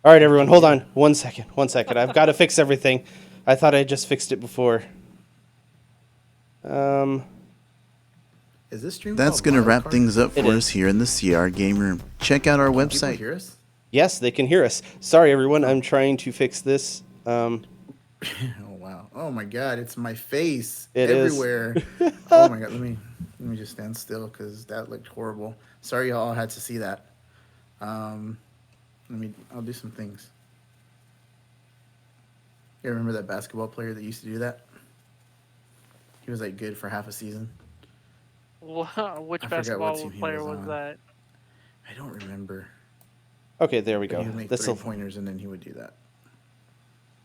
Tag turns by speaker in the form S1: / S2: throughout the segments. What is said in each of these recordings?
S1: All right, everyone, hold on. 1 second. 1 second. I've got to fix everything. I thought I just fixed it before. Um,
S2: Is this stream
S3: That's
S2: called
S3: going to
S2: Wild
S3: wrap
S2: Card?
S3: things up
S1: it
S3: for us
S1: is.
S3: here in the CR Game Room. Check out our
S2: Can people
S3: website.
S2: hear us?
S1: Yes, they can hear us. Sorry, everyone.
S2: Oh.
S1: I'm trying to fix this.
S2: Oh wow. Oh my God, it's my face
S1: It is.
S2: everywhere. Oh my God, let me just stand still because that looked horrible. Sorry y'all had to see that. Um, I'll do some things. You remember that basketball player that used to do that? He was like good for half a season.
S4: Which
S2: I forgot what
S4: basketball
S2: team he
S4: player
S2: was
S4: was
S2: on.
S4: that?
S2: I don't remember.
S1: Okay, there we
S2: But he
S1: go.
S2: would make
S1: This'll.
S2: 3-pointers and then he would do that.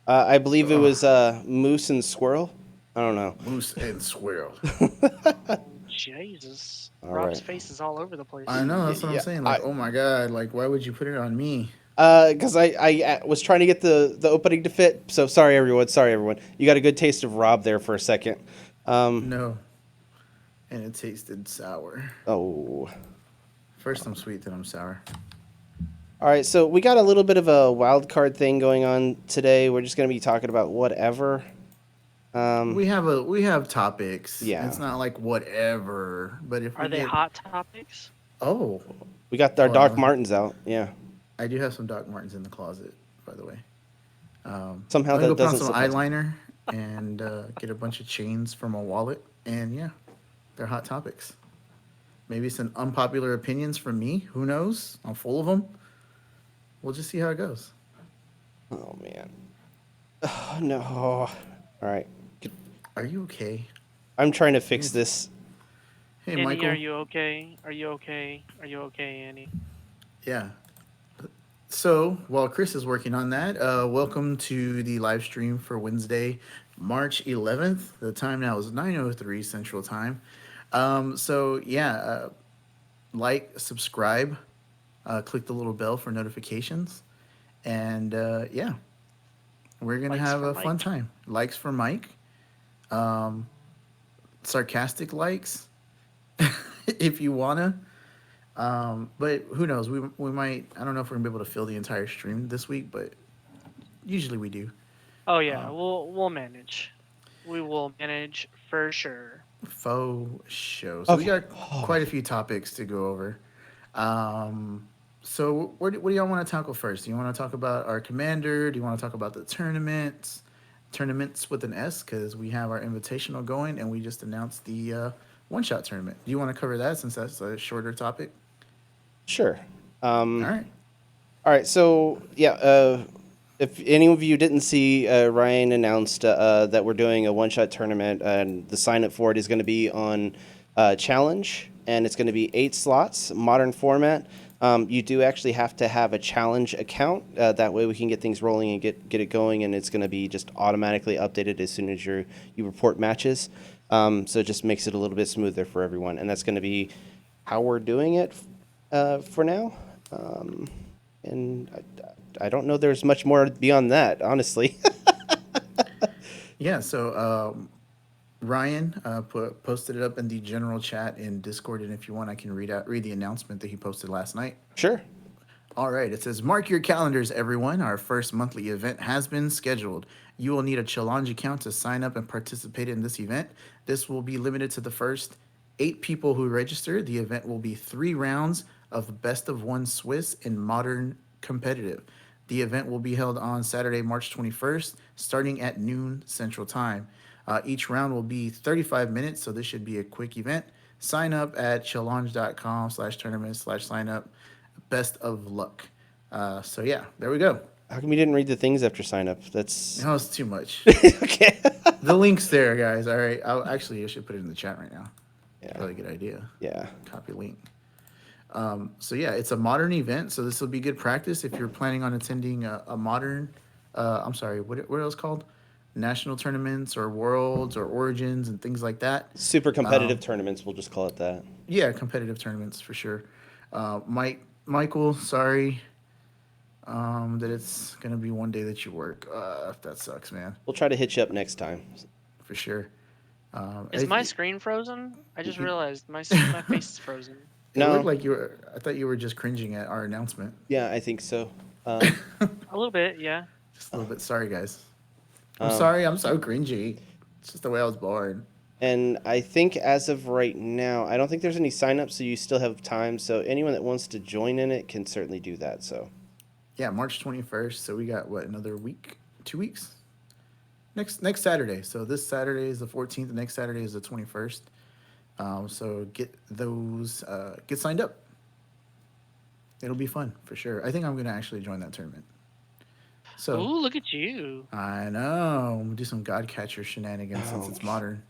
S1: I believe it was
S2: Ugh.
S1: Moose and Squirrel. I don't know.
S2: Moose and squirrel.
S4: Jesus,
S1: All
S4: Rob's
S1: right.
S4: face is all over the place.
S2: I know, that's what I'm
S1: Yeah,
S2: saying. Like, oh my God, like why would you put it on me?
S1: because I was trying to get the opening to fit. So sorry, everyone. Sorry, everyone. You got a good taste of Rob there for a second.
S2: No. And it tasted sour.
S1: Oh.
S2: First I'm sweet, then I'm sour.
S1: All right, so we got a little bit of a wild card thing going on today. We're just going to be talking about whatever.
S2: We have topics.
S1: Yeah,
S2: It's not like whatever, but if we
S4: Are they
S2: get
S4: hot topics?
S2: oh
S1: we got our
S2: hold
S1: Doc
S2: on,
S1: Martens out. Yeah,
S2: I do have some Doc Martens in the closet, by the way.
S1: somehow
S2: Let me go
S1: that
S2: put on
S1: doesn't
S2: some
S1: surprise me.
S2: eyeliner and get a bunch of chains from a wallet, and yeah, they're hot topics. Maybe some unpopular opinions from me. Who knows? I'm full of them. We'll just see how it goes.
S1: Oh man, oh, no. All right,
S2: Are you okay?
S1: I'm trying to fix this.
S2: Hey,
S4: Annie, are
S2: Michael.
S4: you okay? Are you okay? Are you okay, Annie?
S2: Yeah. So while Chris is working on that, welcome to the live stream for Wednesday, March 11th. The time now is 9:03 Central Time. So yeah, like, subscribe, click the little bell for notifications, and yeah, we're gonna
S4: Likes
S2: have
S4: for
S2: a fun
S4: Mike.
S2: time. Likes for Mike, sarcastic likes, if you wanna. But who knows? We might. I don't know if we're gonna be able to fill the entire stream this week, but usually we do.
S4: Oh yeah, we'll manage. We will manage for sure.
S2: Faux show. So we
S1: Okay.
S2: got quite a few topics to go over. Um, so what do y'all want to tackle first? Do you want to talk about our commander? Do you want to talk about the tournaments? Tournaments with an S, because we have our invitational going, and we just announced the one-shot tournament. Do you want to cover that since that's a shorter topic?
S1: Sure.
S2: All right.
S1: All right, so yeah, if any of you didn't see, Ryan announced that we're doing a one-shot tournament, and the sign up for it is going to be on Challenge, and it's going to be 8 slots, modern format. You do actually have to have a Challenge account. That way, we can get things rolling and get it going, and it's going to be just automatically updated as soon as you report matches. So it just makes it a little bit smoother for everyone, and that's going to be how we're doing it for now. And I don't know there's much more beyond that, honestly.
S2: Yeah. So Ryan posted it up in the general chat in Discord, and if you want, I can read the announcement that he posted last night.
S1: Sure.
S2: All right, it says, mark your calendars, everyone. Our first monthly event has been scheduled. You will need a challenge account to sign up and participate in this event. This will be limited to the first 8 people who register. The event will be 3 rounds of best of one Swiss in modern competitive. The event will be held on Saturday, March 21st, starting at noon Central Time. Each round will be 35 minutes, so this should be a quick event. Sign up at challenge.com/tournament/sign up. Best of luck. So yeah, there we go.
S1: How come you didn't read the things after sign up? That's
S2: That was too much.
S1: okay.
S2: The link's there, guys. All right. I should put it in the chat right now.
S1: Yeah.
S2: Probably a good idea.
S1: Yeah.
S2: Copy link. So yeah, it's a modern event. So this will be good practice if you're planning on attending a modern. I'm sorry. What else called? National tournaments or worlds or origins and things like that.
S1: Super competitive tournaments, we'll just call it that.
S2: Yeah, competitive tournaments for sure. Michael, sorry that it's gonna be one day that you work. That sucks, man.
S1: We'll try to hit you up next time.
S2: For sure.
S4: Is my screen frozen? I just realized my face is frozen.
S2: It looked
S1: No.
S2: like you were. I thought you were just cringing at our announcement.
S1: Yeah, I think so. Um,
S4: A little bit, yeah.
S2: Just a little bit. Sorry, guys. I'm
S1: um,
S2: sorry. I'm so cringy. It's just the way I was born.
S1: and I think as of right now, I don't think there's any signups, so you still have time. So anyone that wants to join in it can certainly do that. So
S2: Yeah, March 21st. So we got what, another week? 2 weeks? Next Saturday. So this Saturday is the 14th. The next Saturday is the 21st. So get signed up. It'll be fun for sure. I think I'm gonna actually join that tournament. So
S4: Ooh, look at you.
S2: I know. I'm gonna do some Godcatcher shenanigans since it's
S1: ouch.
S2: modern.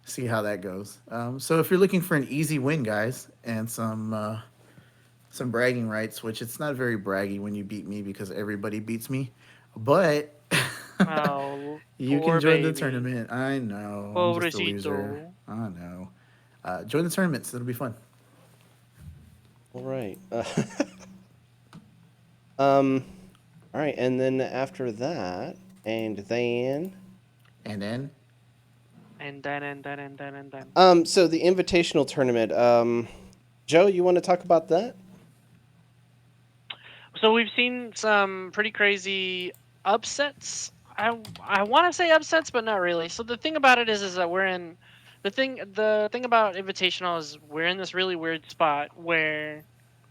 S2: See how that goes. So if you're looking for an easy win, guys, and some bragging rights, which it's not very braggy when you beat me because everybody beats me, but
S4: Oh,
S2: you can
S4: poor
S2: join the
S4: baby.
S2: tournament. I know. I'm just a loser.
S4: Pobrecito.
S2: I know. Join the tournaments. It'll be fun.
S1: All right. Um. All right, and then after that, and then
S2: And then
S4: And then.
S1: so the invitational tournament. Joe, you want to talk about that?
S4: So we've seen some pretty crazy upsets. I want to say upsets, but not really. So the thing about it is that we're in the thing about Invitational is we're in this really weird spot where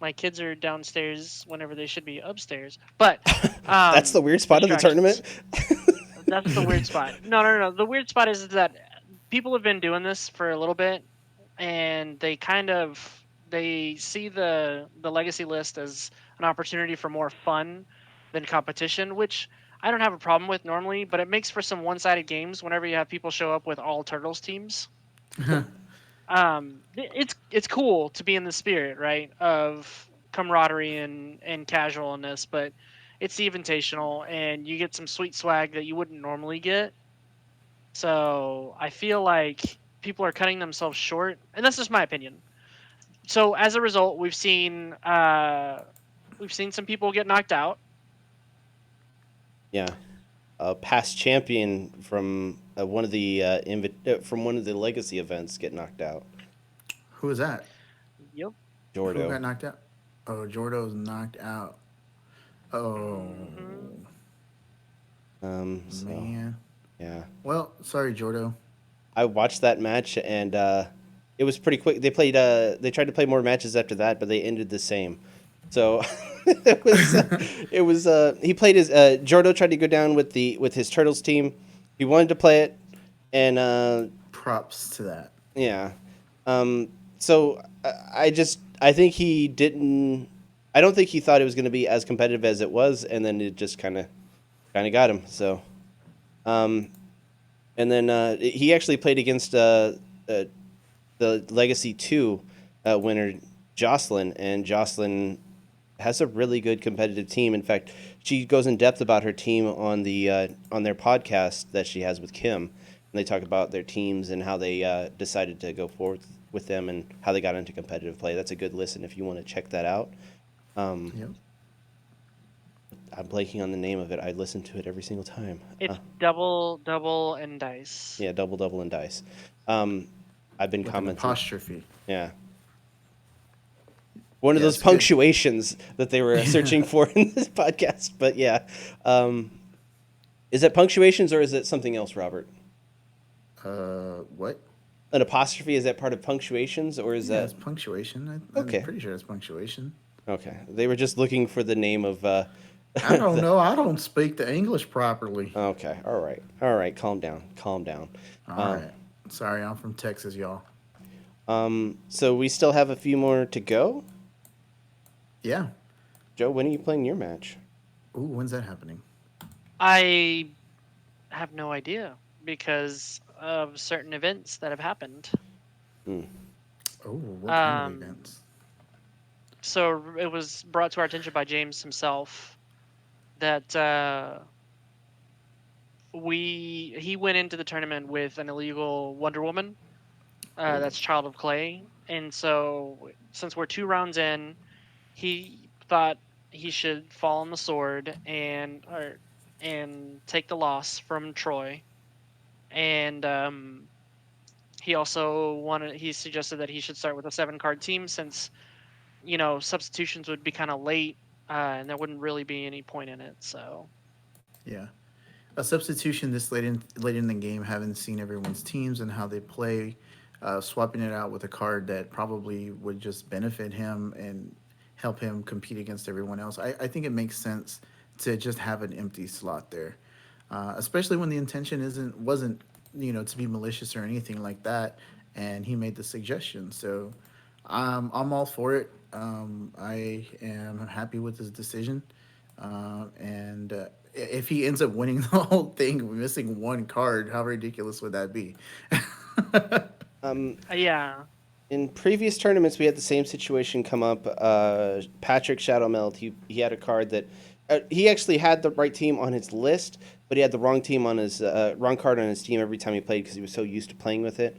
S4: my kids are downstairs whenever they should be upstairs. But
S1: That's the weird spot of the
S4: distractions.
S1: tournament.
S4: That's the weird spot. No. The weird spot is that people have been doing this for a little bit, and they see the legacy list as an opportunity for more fun than competition, which I don't have a problem with normally, but it makes for some one-sided games whenever you have people show up with all turtles teams. It's cool to be in the spirit, right, of camaraderie and casualness, but it's the invitational and you get some sweet swag that you wouldn't normally get. So I feel like people are cutting themselves short, and that's just my opinion. So as a result, we've seen some people get knocked out.
S1: Yeah, a past champion from from one of the legacy events get knocked out.
S2: who is that?
S4: Yep.
S2: Who
S1: Jordo.
S2: got knocked out? Oh, Jordo's knocked out. Oh
S4: Hmm.
S1: So
S2: man.
S1: yeah,
S2: Well, sorry, Jordo.
S1: I watched that match and it was pretty quick. They tried to play more matches after that, but they ended the same. So he played his Jordo tried to go down with his Turtles team. He wanted to play it, and
S2: Props to that.
S1: yeah. So I think he didn't. I don't think he thought it was going to be as competitive as it was, and then it just kind of got him. So, um, and then he actually played against the Legacy Two winner Jocelyn, and Jocelyn has a really good competitive team. In fact, she goes in depth about her team on their podcast that she has with Kim, and they talk about their teams and how they decided to go forward with them and how they got into competitive play. That's a good listen if you want to check that out.
S2: Yep.
S1: I'm blanking on the name of it. I listen to it every single time.
S4: It's double, and dice.
S1: Yeah, double double and dice. I've been
S2: With an
S1: commenting.
S2: apostrophe.
S1: Yeah. One of those
S2: Yes, good.
S1: punctuations that they were searching for in this podcast. But yeah. Is it punctuations or is it something else, Robert?
S2: What?
S1: An apostrophe, is that part of punctuations or is
S2: Yeah,
S1: that
S2: it's punctuation. I'm
S1: okay?
S2: pretty sure it's punctuation.
S1: Okay. They were just looking for the name of
S2: I don't know. I don't speak the English properly.
S1: Okay. All right. All right. Calm down. Calm down.
S2: All right. Sorry, I'm from Texas, y'all.
S1: So we still have a few more to go.
S2: Yeah.
S1: Joe, when are you playing your match?
S2: Ooh, when's that happening?
S4: I have no idea because of certain events that have happened.
S2: Oh, what kind of
S4: Um,
S2: events?
S4: So it was brought to our attention by James himself that he went into the tournament with an illegal Wonder Woman that's Child of Clay, and so since we're 2 rounds in, he thought he should fall on the sword and take the loss from Troy, and he suggested that he should start with a 7-card team since substitutions would be kind of late and there wouldn't really be any point in it. So
S2: Yeah. A substitution this late in the game, having seen everyone's teams and how they play, swapping it out with a card that probably would just benefit him and help him compete against everyone else. I think it makes sense to just have an empty slot there, especially when the intention wasn't to be malicious or anything like that. And he made the suggestion, so I'm all for it. I am happy with his decision. And if he ends up winning the whole thing, missing one card, how ridiculous would that be?
S4: yeah,
S1: In previous tournaments, we had the same situation come up. Patrick Shadowmeld, he had a card that he actually had the right team on his list, but he had the wrong team on his wrong card on his team every time he played because he was so used to playing with it.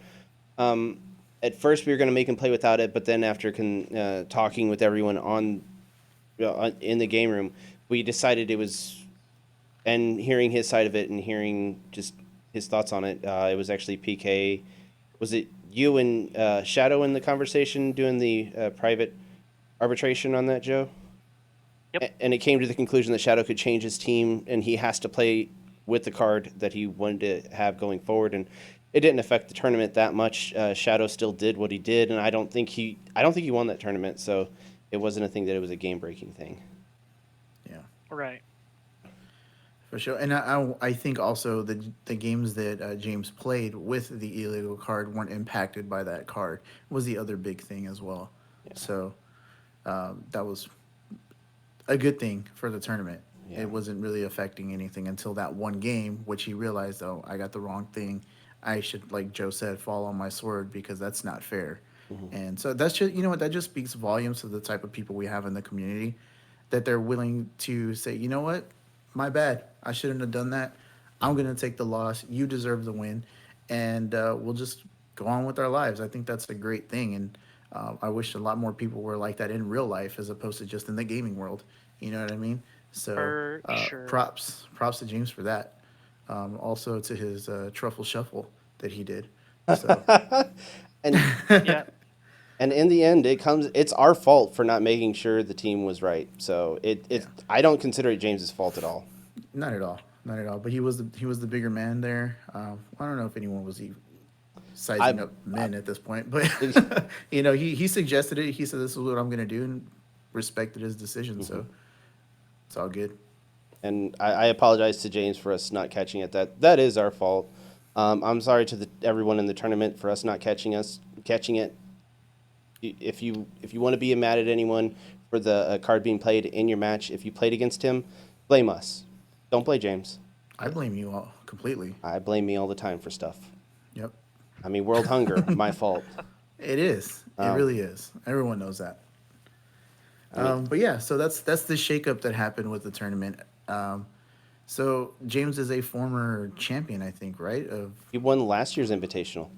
S1: At first, we were going to make him play without it, but then after talking with everyone in the game room, we decided it was, and hearing his side of it and hearing just his thoughts on it, it was actually PK. Was it you and Shadow in the conversation doing the private arbitration on that, Joe?
S4: Yep.
S1: And it came to the conclusion that Shadow could change his team, and he has to play with the card that he wanted to have going forward. And it didn't affect the tournament that much. Shadow still did what he did, and I don't think he won that tournament. So it wasn't a thing that it was a game breaking thing.
S2: Yeah,
S4: right.
S2: for sure. And I think also the games that James played with the illegal card weren't impacted by that card was the other big thing as well.
S1: Yeah.
S2: So that was a good thing for the tournament.
S1: Yeah.
S2: It wasn't really affecting anything until that one game, which he realized, oh, I got the wrong thing. I should, like Joe said, fall on my sword because that's not fair. And so that's just, that just speaks volumes to the type of people we have in the community, that they're willing to say, you know what, my bad. I shouldn't have done that. I'm going to take the loss. You deserve the win. And we'll just go on with our lives. I think that's a great thing. And I wish a lot more people were like that in real life as opposed to just in the gaming world. You know what I mean? So
S4: For sure.
S2: props to James for that. Also to his truffle shuffle that he did. So
S1: And
S4: Yeah.
S1: and in the end, it's our fault for not making sure the team was right. So I don't consider it James's fault at all.
S2: not at all, not at all. But he was the bigger man there. I don't know if anyone was sizing up men at this point, but he suggested it. He said, "This is what I'm going to do," and respected his decision. So it's all good.
S1: And I apologize to James for us not catching it. That is our fault. I'm sorry to everyone in the tournament for us not catching it. If you want to be mad at anyone for the card being played in your match, if you played against him, blame us. Don't blame James.
S2: I blame you all completely.
S1: I blame me all the time for stuff.
S2: Yep,
S1: I mean, world hunger, my fault.
S2: it is. It really is. Everyone knows that. But yeah, so that's the shakeup that happened with the tournament. So James is a former champion, I think, right?
S1: He won last year's Invitational.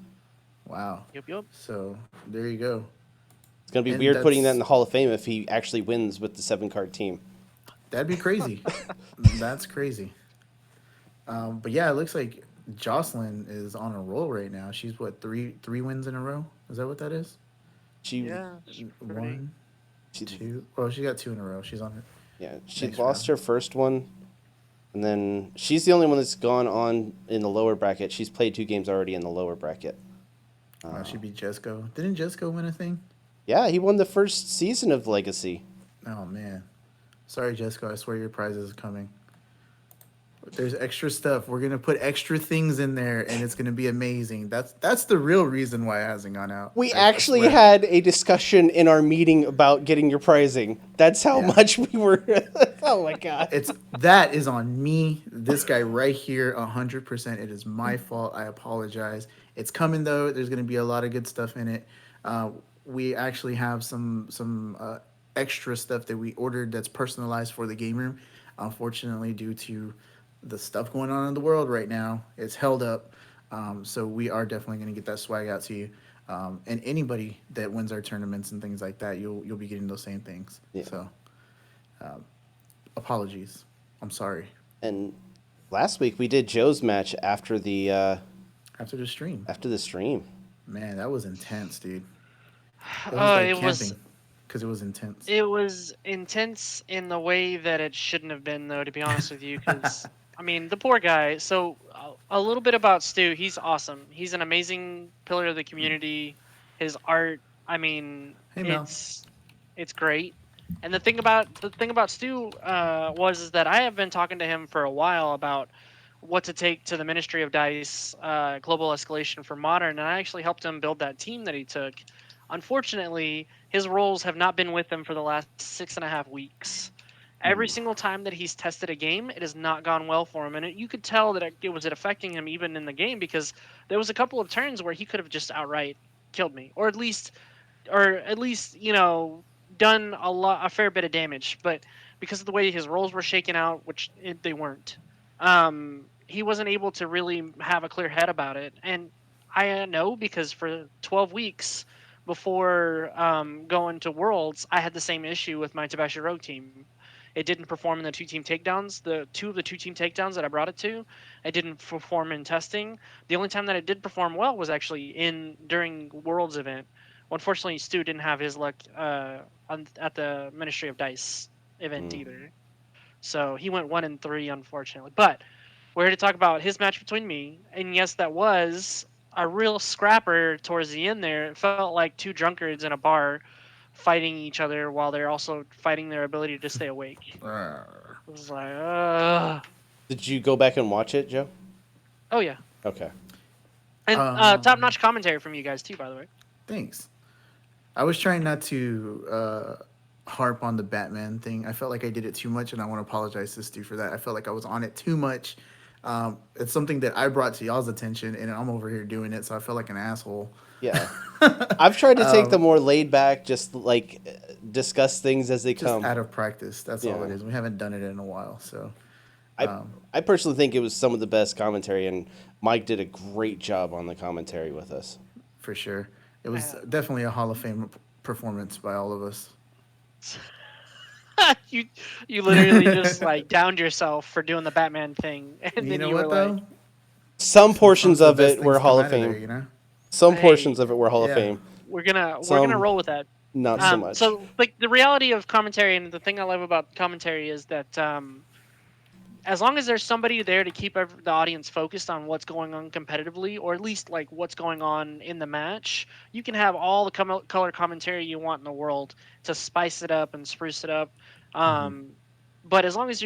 S2: Wow.
S4: Yep.
S2: So there you go.
S1: It's going to be
S2: And
S1: weird putting that
S2: that's-
S1: in the Hall of Fame if he actually wins with the 7-card team.
S2: That'd be crazy. That's crazy. But yeah, it looks like Jocelyn is on a roll right now. She's what, three wins in a row? Is that what that is?
S1: She
S4: Yeah. pretty-
S2: One,
S1: she,
S2: two. Oh, she got 2 in a row. She's on it.
S1: yeah, she
S2: Next
S1: lost
S2: round.
S1: her first one, and then she's the only one that's gone on in the lower bracket. She's played 2 games already in the lower bracket.
S2: She beat Jesco. Didn't Jesco win a thing?
S1: Yeah, he won the first season of Legacy.
S2: Oh man. Sorry, Jesco. I swear your prize is coming. There's extra stuff. We're gonna put extra things in there, and it's gonna be amazing. That's the real reason why it hasn't gone out.
S1: We
S2: I
S1: actually
S2: swear.
S1: had a discussion in our meeting about getting your prizing. That's how
S2: Yeah.
S1: much we were. Oh my god.
S2: That is on me. This guy right here, 100%. It is my fault. I apologize. It's coming though. There's gonna be a lot of good stuff in it. We actually have some extra stuff that we ordered that's personalized for the game room. Unfortunately, due to the stuff going on in the world right now, it's held up. So we are definitely going to get that swag out to you. And anybody that wins our tournaments and things like that, you'll be getting those same things.
S1: Yeah.
S2: So apologies. I'm sorry.
S1: And last week we did Joe's match after the
S2: After the stream,
S1: stream.
S2: man, that was intense, dude. It was
S4: Oh,
S2: like
S4: it was.
S2: camping. because it was intense.
S4: It was intense in the way that it shouldn't have been, though, to be honest with you, because I mean, the poor guy. So a little bit about Stu. He's awesome. He's an amazing pillar of the community. His art, I mean,
S2: Hey Mel.
S4: it's great. And the thing about Stu was is that I have been talking to him for a while about what to take to the Ministry of Dice Global Escalation for Modern, and I actually helped him build that team that he took. Unfortunately, his roles have not been with him for the last 6.5 weeks. Every single time that he's tested a game, it has not gone well for him, and you could tell that it was affecting him even in the game because there was a couple of turns where he could have just outright killed me, or at least done a fair bit of damage. But because of the way his rolls were shaken out, which they weren't, he wasn't able to really have a clear head about it. And I know because for 12 weeks before going to Worlds, I had the same issue with my Tabashi Rogue team. It didn't perform in the two-team takedowns. The two of the two-team takedowns that I brought it to, it didn't perform in testing. The only time that it did perform well was actually during Worlds event. Well, unfortunately, Stu didn't have his luck at the Ministry of Dice event either. So he went 1-3, unfortunately. But we're here to talk about his match between me, and yes, that was a real scrapper towards the end there. It felt like two drunkards in a bar fighting each other while they're also fighting their ability to stay awake. It was like,
S1: Did you go back and watch it, Joe?
S4: oh yeah.
S1: Okay.
S4: And top-notch commentary from you guys too, by the way.
S2: Thanks. I was trying not to harp on the Batman thing. I felt like I did it too much, and I want to apologize to Stu for that. I felt like I was on it too much. It's something that I brought to y'all's attention, and I'm over here doing it, so I felt like an asshole.
S1: Yeah. I've tried to take the more laid back, just like discuss things as they
S2: Just
S1: come.
S2: out of practice. That's all it
S1: Yeah.
S2: is. We haven't done it in a while, so
S1: I personally think it was some of the best commentary, and Mike did a great job on the commentary with us.
S2: for sure. It was definitely a Hall of Fame performance by all of us.
S4: you literally just like downed yourself for doing the Batman thing, and
S2: You
S4: then
S2: know
S4: you were
S2: what,
S4: like,
S2: though?
S1: Some portions
S2: Sometimes
S1: of
S2: the best
S1: it were
S2: things
S1: Hall
S2: come
S1: of
S2: out of
S1: Fame.
S2: there, you know?
S1: Some
S4: Hey.
S1: portions of it were Hall of
S2: Yeah.
S1: Fame.
S4: we're gonna
S1: Some-
S4: roll with that.
S1: Not so much.
S4: So like the reality of commentary, and the thing I love about commentary is that as long as there's somebody there to keep the audience focused on what's going on competitively, or at least like what's going on in the match, you can have all the color commentary you want in the world to spice it up and spruce it up. But as long as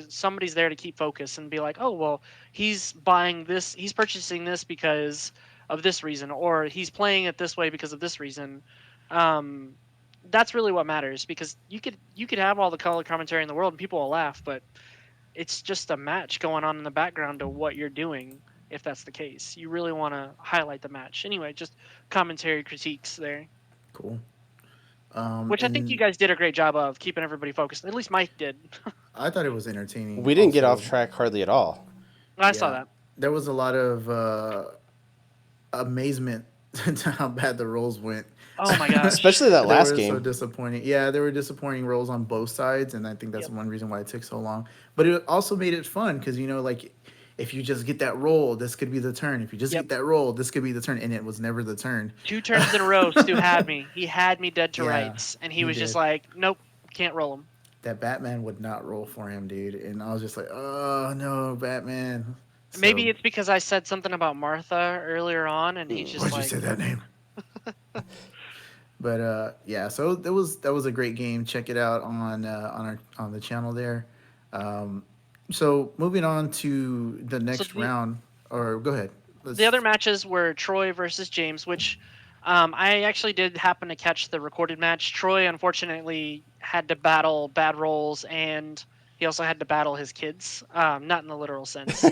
S4: somebody's there to keep focus and be like, oh well, he's buying this, he's purchasing this because of this reason, or he's playing it this way because of this reason. Um, that's really what matters, because you could have all the color commentary in the world and people will laugh, but it's just a match going on in the background to what you're doing. If that's the case, you really want to highlight the match. Anyway, just commentary critiques there,
S2: Cool.
S4: which I think you
S2: And
S4: guys did a great job of keeping everybody focused. At least Mike did.
S2: I thought it was entertaining.
S1: We didn't get
S2: also.
S1: off track hardly at all.
S4: I saw that.
S2: There was a lot of amazement to how bad the rolls went.
S4: Oh my gosh.
S1: Especially that
S2: They
S1: last
S2: were so
S1: game.
S2: disappointing. Yeah, there were disappointing rolls on both sides, and I think that's one reason why it took so long. But it also made it fun because like if you just get that roll, this could be the turn. If you just get that roll, this could be the turn, and it was never the turn.
S4: 2 turns in a row, Stu had me. He had me dead to
S2: Yeah,
S4: rights, and he was just
S2: did.
S4: like, "Nope, can't roll him."
S2: That Batman would not roll for him, dude. And I was just like, oh no, Batman.
S4: Maybe
S2: So-
S4: it's because I said something about Martha earlier on, and he's just
S2: Why'd
S4: like,
S2: you say that name? But yeah, so that was a great game. Check it out on the channel there. So moving on to the next round, or go ahead.
S4: The other matches were Troy versus James, which I actually did happen to catch the recorded match. Troy unfortunately had to battle bad rolls, and he also had to battle his kids, not in the literal sense,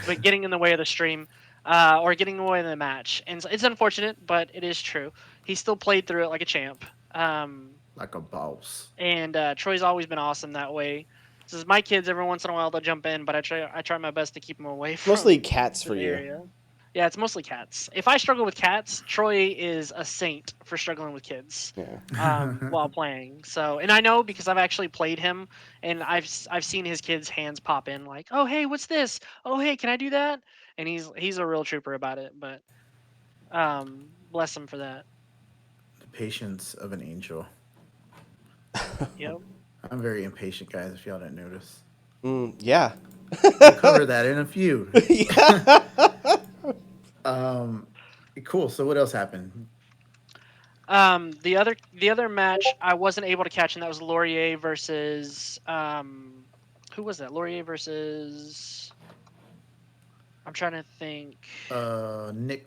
S4: but getting in the way of the stream, or getting in the way of the match. And it's unfortunate, but it is true. He still played through it like a champ.
S2: Like a boss.
S4: And Troy's always been awesome that way. This is my kids. Every once in a while they'll jump in, but I try my best to keep them away from
S1: Mostly cats for
S4: the
S1: you.
S4: area. Yeah, it's mostly cats. If I struggle with cats, Troy is a saint for struggling with kids while playing. So, and I know because I've actually played him, and I've seen his kids' hands pop in like, "Oh, hey, what's this? Oh, hey, can I do that?" And he's a real trooper about it. But bless him for that.
S2: The patience of an angel.
S4: Yep.
S2: I'm very impatient, guys. If y'all didn't notice,
S1: Yeah.
S2: we'll cover that in a few.
S1: Yeah.
S2: Um, cool. So what else happened?
S4: The other match I wasn't able to catch, and that was Laurier versus who was that? Laurier versus I'm trying to think.
S2: Nick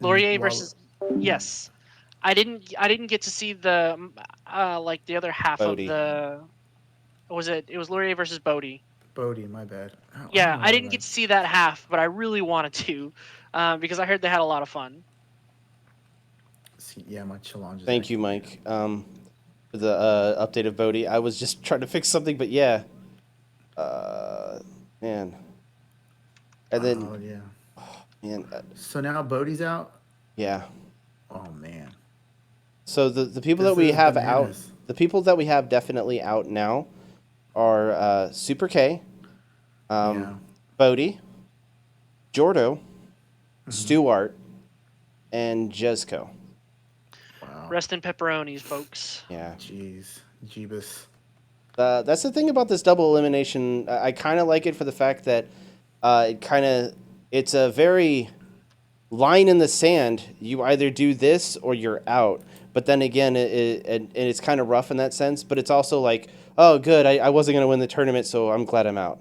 S4: Laurier
S2: Wall.
S4: versus yes. I didn't get to see the like the other half of
S1: Bodie.
S4: the was it was Laurier versus Bodie.
S2: Bodie. My bad. I don't
S4: Yeah,
S2: know
S4: I
S2: why
S4: didn't get to see that half, but I really wanted to because I heard they had a lot of fun.
S2: See, yeah, my challenge is
S1: Thank you,
S2: activated.
S1: Mike, for the update of Bodhi. I was just trying to fix something, but yeah. Man. And then,
S2: Oh yeah.
S1: man,
S2: So now Bodie's out.
S1: yeah.
S2: Oh man,
S1: So the people that
S2: this
S1: we
S2: is
S1: have out,
S2: bananas.
S1: the people that we have definitely out now are Super K,
S2: Yeah.
S1: Bodhi, Jordo,
S2: Mm-hmm.
S1: Stuart, and Jezco.
S2: Wow.
S4: Rest in pepperonis, folks.
S1: Yeah.
S2: Jeez. Jeebus.
S1: That's the thing about this double elimination. I kind of like it for the fact that it's a very line in the sand. You either do this or you're out. But then again, and it's kind of rough in that sense. But it's also like, oh, good, I wasn't going to win the tournament, so I'm glad I'm out.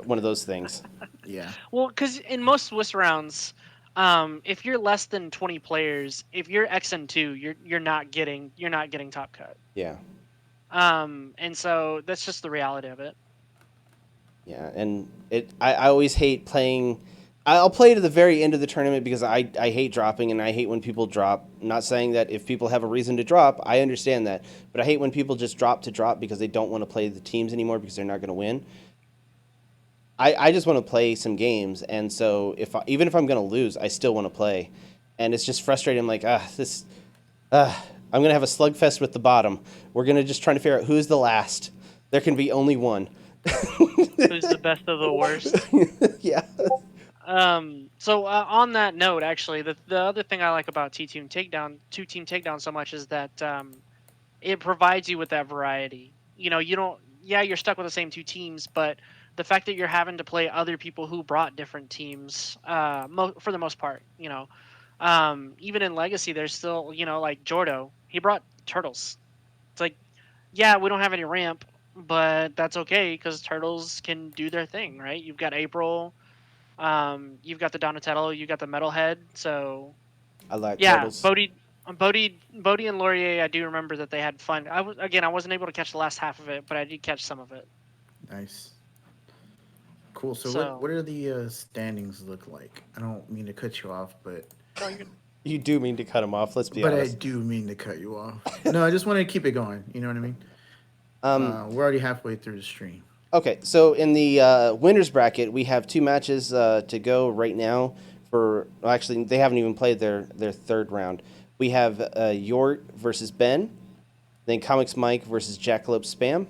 S1: One of those things.
S2: Yeah.
S4: Well, because in most Swiss rounds, if you're less than 20 players, if you're XN2, you're not getting top cut.
S1: Yeah.
S4: And so that's just the reality of it.
S1: Yeah, and I always hate playing. I'll play to the very end of the tournament because I hate dropping and I hate when people drop. I'm not saying that if people have a reason to drop, I understand that, but I hate when people just drop to drop because they don't want to play the teams anymore because they're not going to win. I just want to play some games, and so even if I'm going to lose, I still want to play, and it's just frustrating. I'm like, I'm going to have a slugfest with the bottom. We're going to just try to figure out who's the last. There can be only one.
S4: Who's the best of the worst?
S1: Yeah.
S4: So on that note, actually, the other thing I like about two team takedown so much is that it provides you with that variety. You don't. Yeah, you're stuck with the same two teams, but the fact that you're having to play other people who brought different teams, for the most part, even in Legacy, there's still, like Jordo, he brought turtles. It's like, yeah, we don't have any ramp, but that's okay because turtles can do their thing, right? You've got April, you've got the Donatello, you've got the Metalhead. So
S1: I like
S4: yeah,
S1: turtles.
S4: Bodhi and Laurier, I do remember that they had fun. I wasn't able to catch the last half of it, but I did catch some of it.
S2: Nice. Cool. So
S4: So
S2: what are the standings look like? I don't mean to cut you off, but
S4: no, you're good.
S1: You do mean to cut him off. Let's be
S2: but I
S1: honest.
S2: do mean to cut you off. No, I just want to keep it going. You know what I mean? We're already halfway through the stream.
S1: Okay, so in the winners bracket, we have two matches to go right now. Well, actually, they haven't even played their third round. We have Yort versus Ben, then Comics Mike versus Jackalope Spam,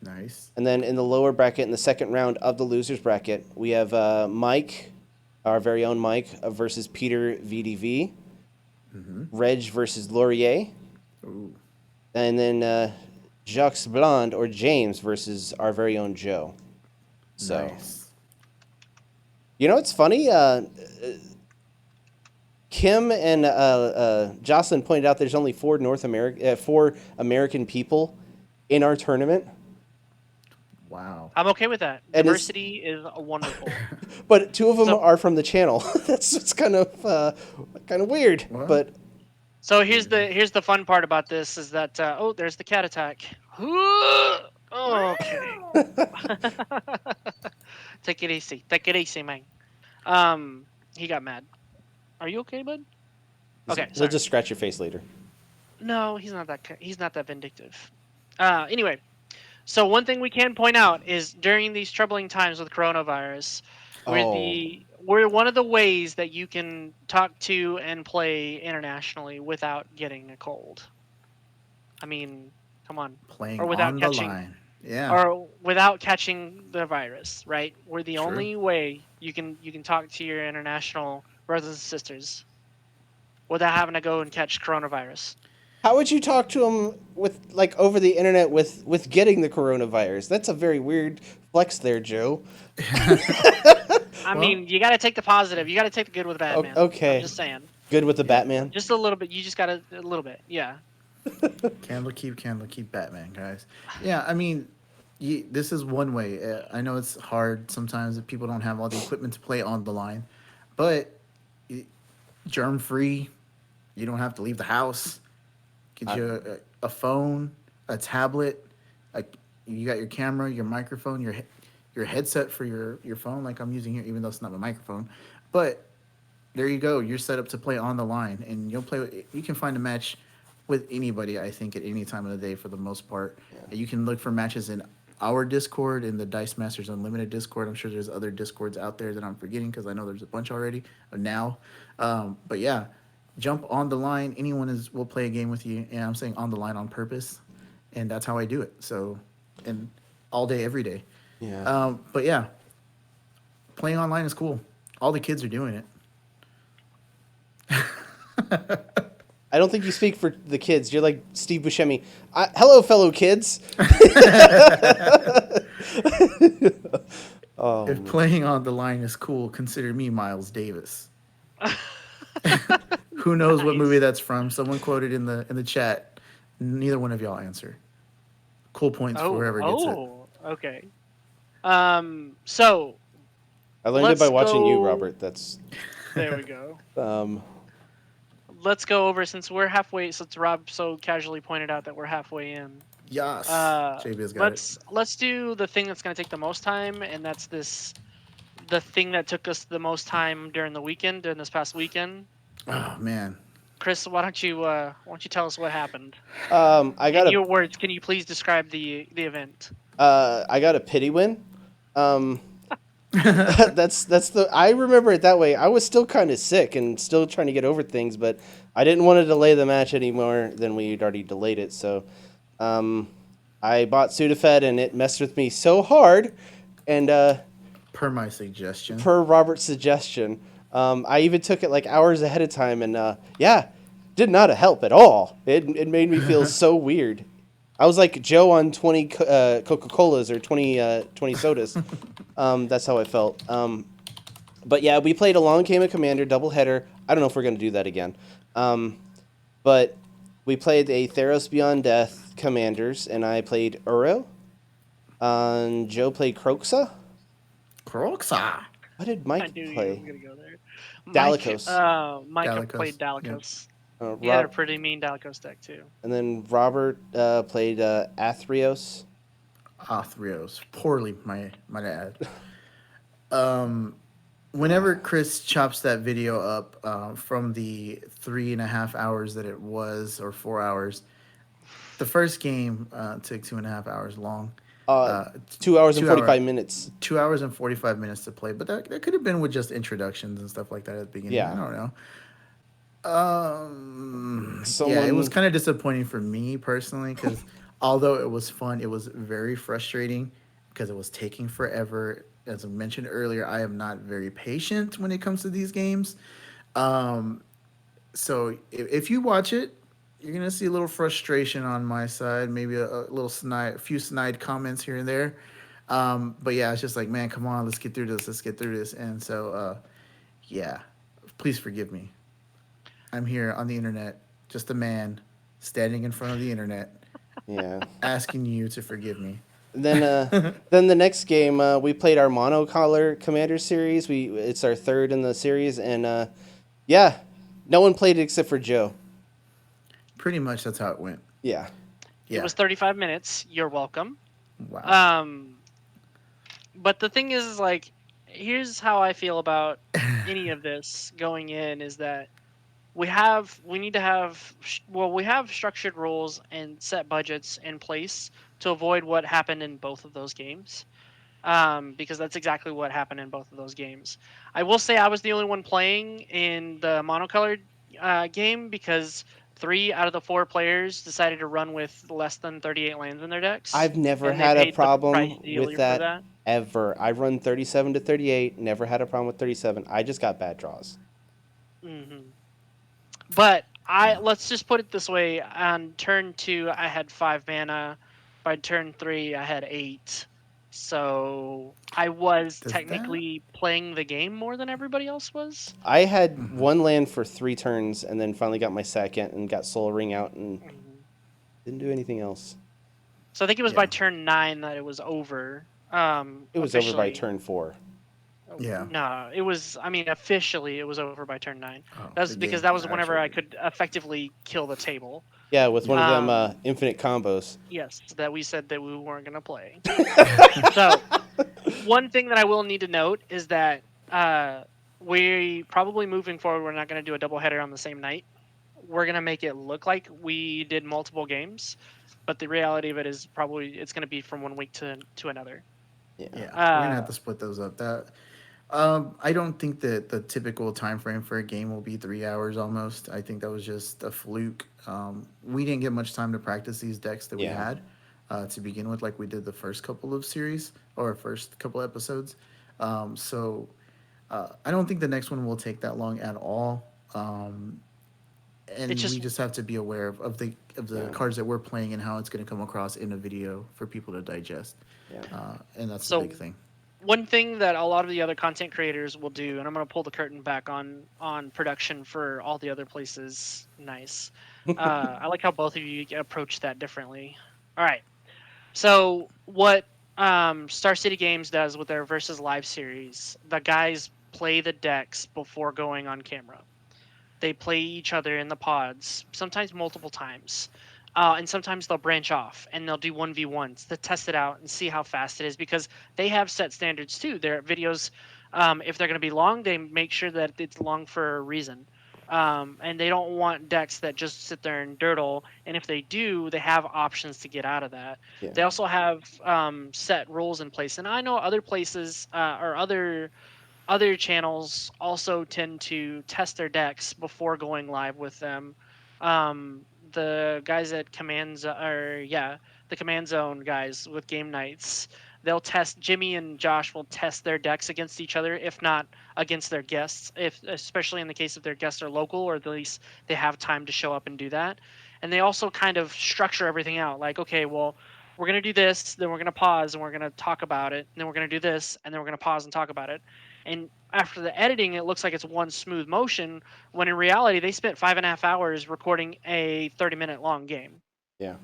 S2: Nice.
S1: and then in the lower bracket, in the second round of the losers bracket, we have Mike, our very own Mike, versus Peter VDV, Reg versus Laurier,
S2: Ooh.
S1: and then Jacques Blonde or James versus our very own Joe. So,
S2: Nice.
S1: you know, it's funny. Kim and Jocelyn pointed out there's only four American people in our tournament,
S2: Wow.
S4: I'm okay with that.
S1: And it's-
S4: Diversity is wonderful.
S1: but two of them
S4: So-
S1: are from the channel. That's kind of weird.
S2: What?
S1: But
S4: So here's the fun part about this is that there's the cat attack. Okay. Take it easy, man. He got mad. Are you okay, bud? Okay,
S1: we'll
S4: sorry.
S1: just scratch your face later.
S4: No, he's not that vindictive. Anyway, so one thing we can point out is during these troubling times with coronavirus, we're one of the ways that you can talk to and play internationally without getting a cold. I mean, come on.
S2: Playing
S4: Or without
S2: on
S4: catching-
S2: the line. Yeah.
S4: Or without catching the virus, right? We're the
S2: True.
S4: only way you can talk to your international brothers and sisters without having to go and catch coronavirus.
S1: How would you talk to him with like over the internet with getting the coronavirus? That's a very weird flex there, Joe.
S4: I
S2: Well-
S4: mean, you got to take the positive. You got to take the good with the bad, man.
S1: Okay.
S4: I'm just saying.
S1: Good with the Batman.
S4: Just a little bit. You just got to a little bit. Yeah.
S2: Candle keep Batman, guys. Yeah, I mean, this is one way. I know it's hard sometimes if people don't have all the equipment to play on the line, but germ free. You don't have to leave the house. Get you a phone, a tablet. You got your camera, your microphone, your headset for your phone, like I'm using here, even though it's not my microphone. But there you go. You're set up to play on the line, and you'll play. You can find a match with anybody, I think, at any time of the day for the most part. Yeah. You can look for matches in our Discord, in the Dice Masters Unlimited Discord. I'm sure there's other Discords out there that I'm forgetting because I know there's a bunch already now. But yeah, jump on the line. Anyone will play a game with you, and I'm saying on the line on purpose, and that's how I do it. So, and all day, every day.
S1: Yeah.
S2: But yeah, playing online is cool. All the kids are doing it.
S1: I don't think you speak for the kids. You're like Steve Buscemi. Hello, fellow kids.
S2: If playing on the line is cool, consider me Miles Davis. Who knows what movie that's from? Someone quoted in the chat. Neither one of y'all answer. Cool points for whoever gets it.
S4: Oh, okay. So
S1: I learned it by
S4: let's
S1: watching you,
S4: go-
S1: Robert. That's
S4: there we go.
S1: um.
S4: Let's go over since we're halfway. Since Rob so casually pointed out that we're halfway in.
S2: Yes.
S4: Uh,
S2: JB's got
S4: let's do the thing that's going to take the most time, and that's the thing that took us the most time during this past weekend.
S2: Oh man.
S4: Chris, why don't you tell us what happened?
S1: I got
S4: In your words, can you please describe the event?
S1: I got a pity win. I remember it that way. I was still kind of sick and still trying to get over things, but I didn't want to delay the match any more than we'd already delayed it. So, I bought Sudafed and it messed with me so hard. And
S2: Per my suggestion.
S1: per Robert's suggestion, I even took it like hours ahead of time, and did not help at all. It made me feel so weird. I was like Joe on 20 Coca-Colas or 20 sodas. That's how I felt. But yeah, we played a long game of Commander doubleheader. I don't know if we're going to do that again. But we played a Theros Beyond Death Commanders, and I played Uro. Joe played Kroxa.
S2: Croxa.
S1: What did
S4: I
S1: Mike
S4: knew you were
S1: play?
S4: going to go there.
S1: Dalekos.
S4: Mike
S2: Dalekos,
S4: played
S2: yeah.
S4: Dalekos. He had a
S1: Rob,
S4: pretty mean Dalekos deck too.
S1: and then Robert played Athreos.
S2: Athreos. Poorly, might I add. Whenever Chris chops that video up from the 3.5 hours that it was, or 4 hours, the first game took 2.5 hours long.
S1: 2 hours and
S2: 2 hour-
S1: 45 minutes.
S2: 2 hours and 45 minutes to play, but that could have been with just introductions and stuff like that at the beginning.
S1: Yeah.
S2: I don't know. Yeah, it
S1: Someone-
S2: was kind of disappointing for me personally because although it was fun, it was very frustrating because it was taking forever. As I mentioned earlier, I am not very patient when it comes to these games. So if you watch it, you're gonna see a little frustration on my side, maybe a few snide comments here and there. But yeah, it's just like, man, come on, let's get through this. And so, yeah, please forgive me. I'm here on the internet, just a man standing in front of the internet,
S1: Yeah.
S2: asking you to forgive me.
S1: Then the next game we played our monocolor Commander series. It's our third in the series, and no one played it except for Joe.
S2: Pretty much that's how it went.
S1: Yeah.
S2: Yeah.
S4: It was 35 minutes. You're welcome.
S2: Wow.
S4: But the thing is like, here's how I feel about any of this going in is that we have structured rules and set budgets in place to avoid what happened in both of those games. Because that's exactly what happened in both of those games. I will say I was the only one playing in the monocolored game because 3 out of the 4 players decided to run with less than 38 lands in their decks.
S1: I've never
S4: and they
S1: had a
S4: paid the
S1: problem
S4: price dealer
S1: with
S4: for
S1: that, ever. I run 37 to 38. Never had a problem with 37. I just got bad draws.
S4: hmm But Let's just put it this way. On turn 2, I had 5 mana. By turn 3, I had 8. So I was
S2: Does that?
S4: technically playing the game more than everybody else was.
S1: I had one land for 3 turns, and then finally got my second and got Soul Ring out and didn't do anything else.
S4: So I think it was by
S2: Yeah.
S4: turn 9 that it was over.
S1: It was over by
S4: Officially.
S1: turn 4.
S2: Yeah.
S4: No, it was. I mean, officially, it was over by turn 9.
S2: Oh,
S4: That's
S2: the
S4: because
S2: game
S4: that was whenever I
S2: actually.
S4: could effectively kill the table.
S1: Yeah, with one of them
S4: Um,
S1: infinite combos.
S4: Yes, that we said that we weren't gonna play. So one thing that I will need to note is that we probably moving forward, we're not gonna do a double header on the same night. We're gonna make it look like we did multiple games, but the reality of it is probably it's gonna be from one week to another.
S1: Yeah.
S2: Yeah, we're gonna have
S4: Uh,
S2: to split those up. That I don't think that the typical time frame for a game will be 3 hours almost. I think that was just a fluke. We didn't get much time to practice these decks that we
S1: Yeah.
S2: had to begin with, like we did the first couple of series or first couple episodes. So I don't think the next one will take that long at all.
S4: it's
S2: And we
S4: just
S2: just have to be aware of the
S1: Yeah.
S2: cards that we're playing and how it's going to come across in a video for people to digest.
S1: Yeah.
S2: And that's the
S4: so
S2: big thing.
S4: one thing that a lot of the other content creators will do, and I'm gonna pull the curtain back on production for all the other places. Nice. I like how both of you approach that differently. All right. So what Star City Games does with their Versus Live series, the guys play the decks before going on camera. They play each other in the pods, sometimes multiple times. And sometimes they'll branch off and they'll do 1v1s to test it out and see how fast it is because they have set standards too. Their videos, if they're going to be long, they make sure that it's long for a reason. And they don't want decks that just sit there and dirtle. And if they do, they have options to get out of that.
S1: Yeah.
S4: They also have set rules in place. And I know other places or other channels also tend to test their decks before going live with them. The guys at the Command Zone guys with Game Nights, they'll test. Jimmy and Josh will test their decks against each other, if not against their guests. If especially in the case if their guests are local, or at least they have time to show up and do that. And they also kind of structure everything out. Like, okay, well, we're gonna do this, then we're gonna pause and we're gonna talk about it, and then we're gonna do this, and then we're gonna pause and talk about it. And after the editing, it looks like it's one smooth motion, when in reality, they spent 5.5 hours recording a 30-minute long game.
S1: Yeah.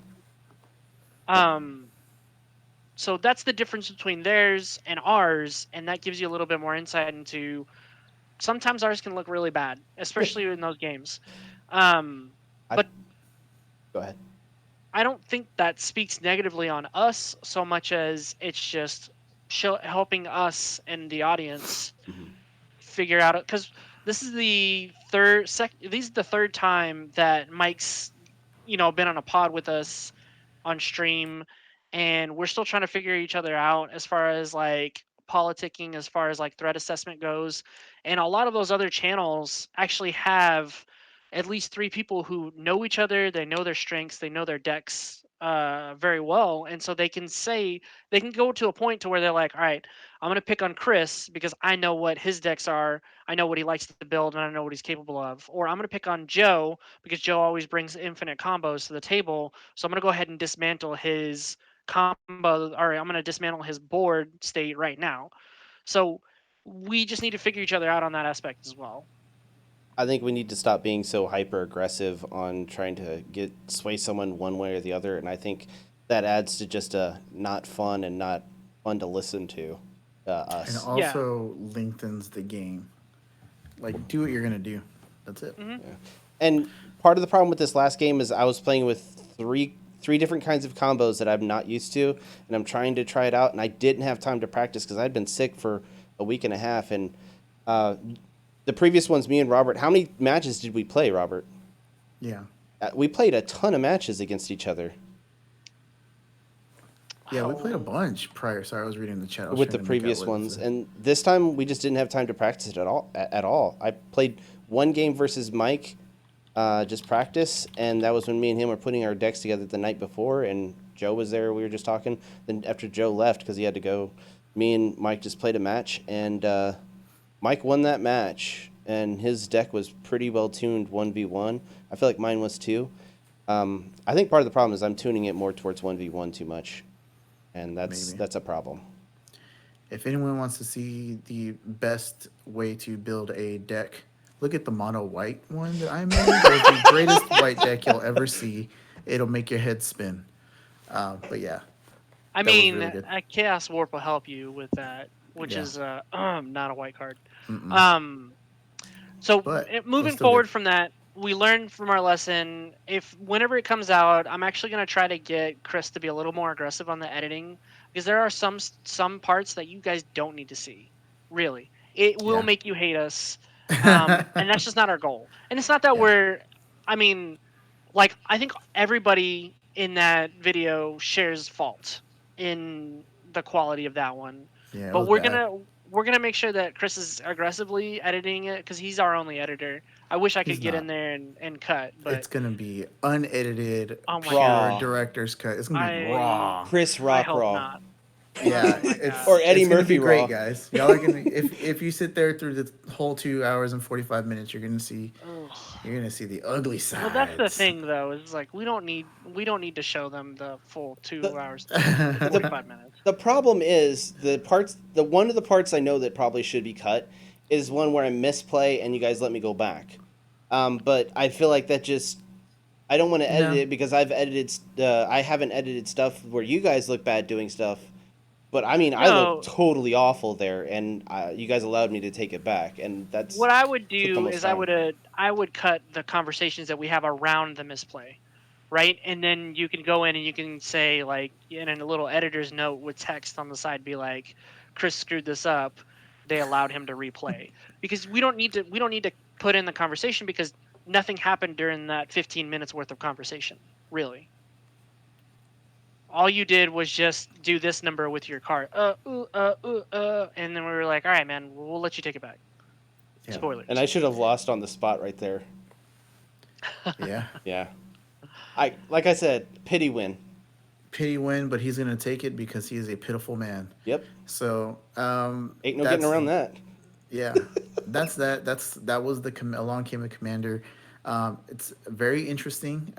S4: Um, so that's the difference between theirs and ours, and that gives you a little bit more insight into. Sometimes ours can look really bad, especially in those games. But
S1: Go ahead.
S4: I don't think that speaks negatively on us so much as it's just helping us and the audience figure out, because this is the third time that Mike's been on a pod with us on stream, and we're still trying to figure each other out as far as like politicking, as far as like threat assessment goes. And a lot of those other channels actually have at least 3 people who know each other, they know their strengths, they know their decks very well, and so they can go to a point to where they're like, all right, I'm going to pick on Chris because I know what his decks are, I know what he likes to build, and I know what he's capable of. Or I'm going to pick on Joe because Joe always brings infinite combos to the table, so I'm going to go ahead and dismantle his combo, or I'm going to dismantle his board state right now. So we just need to figure each other out on that aspect as well.
S1: I think we need to stop being so hyper aggressive on trying to sway someone one way or the other, and I think that adds to just a not fun and not fun to listen to
S2: And
S1: us.
S2: also lengthens the game. Like, do what you're going to do. That's it.
S1: And part of the problem with this last game is I was playing with three different kinds of combos that I'm not used to, and I'm trying to try it out, and I didn't have time to practice because I'd been sick for a week and a half. And the previous ones, me and Robert, how many matches did we play, Robert?
S2: Yeah.
S1: We played a ton of matches against each other
S2: Yeah, we played a bunch prior. Sorry, I was reading the chat. I was
S1: with the
S2: trying to make out
S1: previous
S2: what it
S1: ones,
S2: said.
S1: and this time we just didn't have time to practice it at all. I played one game versus Mike, just practice, and that was when me and him were putting our decks together the night before, and Joe was there. We were just talking. Then after Joe left because he had to go, me and Mike just played a match, and Mike won that match and his deck was pretty well tuned 1v1. I feel like mine was too. I think part of the problem is I'm tuning it more towards 1v1 too much, and
S2: Maybe.
S1: that's a problem.
S2: If anyone wants to see the best way to build a deck, look at the mono white one that I made. It's the greatest white deck you'll ever see. It'll make your head spin. But yeah,
S4: I
S2: that was
S4: mean,
S2: really good.
S4: Chaos Warp will help you with that, which
S2: Yeah.
S4: is not a white card.
S2: Mm-mm.
S4: So
S2: But
S4: moving
S2: still
S4: forward
S2: good.
S4: from that, we learned from our lesson. If whenever it comes out, I'm actually gonna try to get Chris to be a little more aggressive on the editing because there are some parts that you guys don't need to see. Really, it will
S2: Yeah.
S4: make you hate us, and that's just not our goal. And it's not that
S2: Yeah.
S4: I mean, like I think everybody in that video shares fault in the quality of that one.
S2: Yeah, it
S4: But
S2: was bad.
S4: we're gonna make sure that Chris is aggressively editing it because he's our only editor. I wish I could
S2: He's
S4: get in
S2: not.
S4: there and cut, but
S2: It's gonna be unedited,
S4: oh my
S2: pure
S1: Raw.
S2: director's cut. It's gonna be
S4: I
S2: raw.
S1: Chris
S4: I
S1: Rock
S4: hope
S1: Raw.
S4: not.
S2: Yeah,
S4: Oh my
S2: it's
S4: God.
S1: Or Eddie
S2: it's gonna
S1: Murphy
S2: be great,
S1: Raw.
S2: guys. Y'all are gonna if you sit there through the whole 2 hours and 45 minutes, you're gonna see the ugly side.
S4: Well, that's the thing though. Is like we don't need to show them the full 2 hours, 45 minutes.
S1: The problem is one of the parts I know that probably should be cut is one where I misplay and you guys let me go back. But I feel like that just I don't want to edit
S2: No.
S1: it because I haven't edited stuff where you guys look bad doing stuff. But I mean, I
S4: No.
S1: look totally awful there, and you guys allowed me to take it back, and that's
S4: What I would
S1: took
S4: do
S1: almost
S4: is
S1: time.
S4: I would cut the conversations that we have around the misplay, right? And then you can go in and you can say like in a little editor's note with text on the side, be like, Chris screwed this up. They allowed him to replay because we don't need to put in the conversation because nothing happened during that 15 minutes worth of conversation, really. All you did was just do this number with your card, and then we were like, all right, man, we'll let you take it back.
S2: Yeah.
S4: Spoilers.
S1: And I should have lost on the spot right there.
S2: Yeah.
S1: Yeah, like I said, pity win.
S2: Pity win, but he's gonna take it because he is a pitiful man.
S1: Yep,
S2: So
S1: ain't no getting around that.
S2: Yeah, that was the Along Came a Commander. It's very interesting.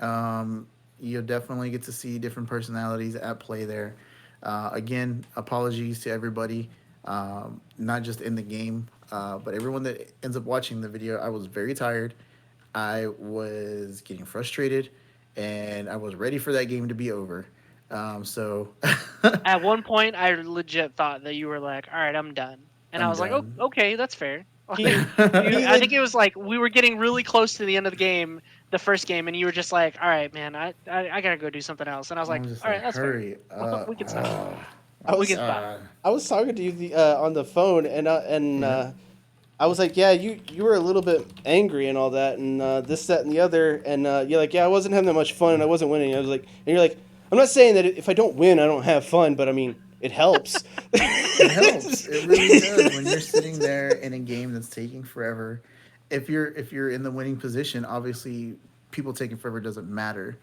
S2: You'll definitely get to see different personalities at play there. Again, apologies to everybody, not just in the game, but everyone that ends up watching the video. I was very tired. I was getting frustrated, and I was ready for that game to be over. So
S4: At one point, I legit thought that you were like, "All right, I'm done," and I
S2: I'm
S4: was like,
S2: done.
S4: "Oh, okay, that's fair."
S1: He-
S4: I think it was like we were getting really close to the end of the game, the first game, and you were just like, "All right, man, I gotta go do something else," and I was like,
S2: I'm just
S4: "All
S2: like,
S4: right, that's
S2: hurry
S4: fair.
S2: up.
S4: We can stop.
S1: I
S4: We
S1: was
S4: can stop."
S1: I was talking to you on the phone, and
S2: Yeah.
S1: I was like, yeah, you were a little bit angry and all that, and this, that, and the other, and you're like, yeah, I wasn't having that much fun, and I wasn't winning. I was like, and you're like, I'm not saying that if I don't win, I don't have fun, but I mean, it helps.
S2: It helps. It really does when you're sitting there in a game that's taking forever. If you're in the winning position, obviously people taking forever doesn't matter.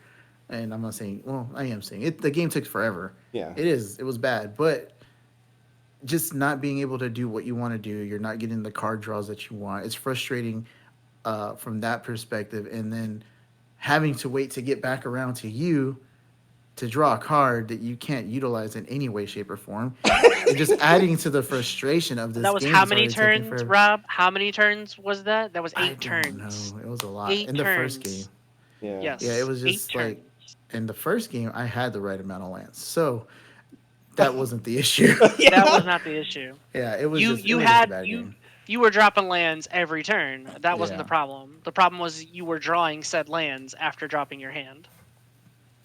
S2: And I'm not saying, well, I am saying it. The game took forever.
S1: Yeah.
S2: It is. It was bad, but just not being able to do what you want to do, you're not getting the card draws that you want. It's frustrating from that perspective, and then having to wait to get back around to you to draw a card that you can't utilize in any way, shape, or form. And just adding to the frustration of this
S4: That was
S2: game
S4: how
S2: that's
S4: many
S2: already taking
S4: turns,
S2: forever.
S4: Rob? How many turns was that? That was
S2: I
S4: 8
S2: don't
S4: turns.
S2: know. It was a lot.
S4: 8
S2: In the first
S4: turns.
S2: game.
S1: Yeah.
S4: Yes.
S2: Yeah, it was
S4: 8
S2: just like
S4: turns.
S2: in the first game I had the right amount of lands. So that wasn't the issue.
S4: That was not the issue.
S2: Yeah, it was
S4: You
S2: just, it
S4: you
S2: was just a
S4: had
S2: bad game.
S4: you were dropping lands every turn. That wasn't
S2: Yeah.
S4: the problem. The problem was you were drawing said lands after dropping your hand.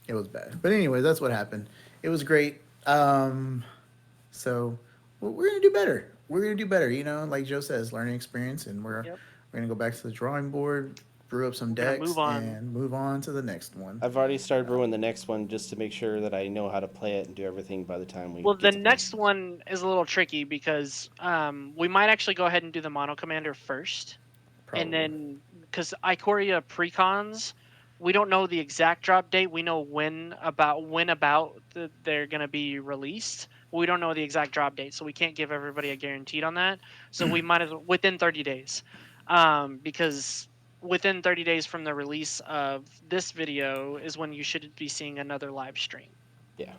S2: It was bad. But anyway, that's what happened. It was great. So we're gonna do better. We're gonna do better. You know, like Joe says, learning experience, and we're gonna go back to the drawing board, brew up some
S4: gonna
S2: decks,
S4: move on.
S2: and move on to the next one.
S1: I've already started brewing the next one just to make sure that I know how to play it and do everything by the time we.
S4: Well,
S1: get
S4: the
S1: to play.
S4: next one is a little tricky because we might actually go ahead and do the mono commander first, and then because Ikoria precons, we don't know the exact drop date. We know when they're gonna be released. We don't know the exact drop date, so we can't give everybody a guaranteed on that. So we might as well, within 30 days. because within 30 days from the release of this video is when you should be seeing another live stream.
S1: Yeah.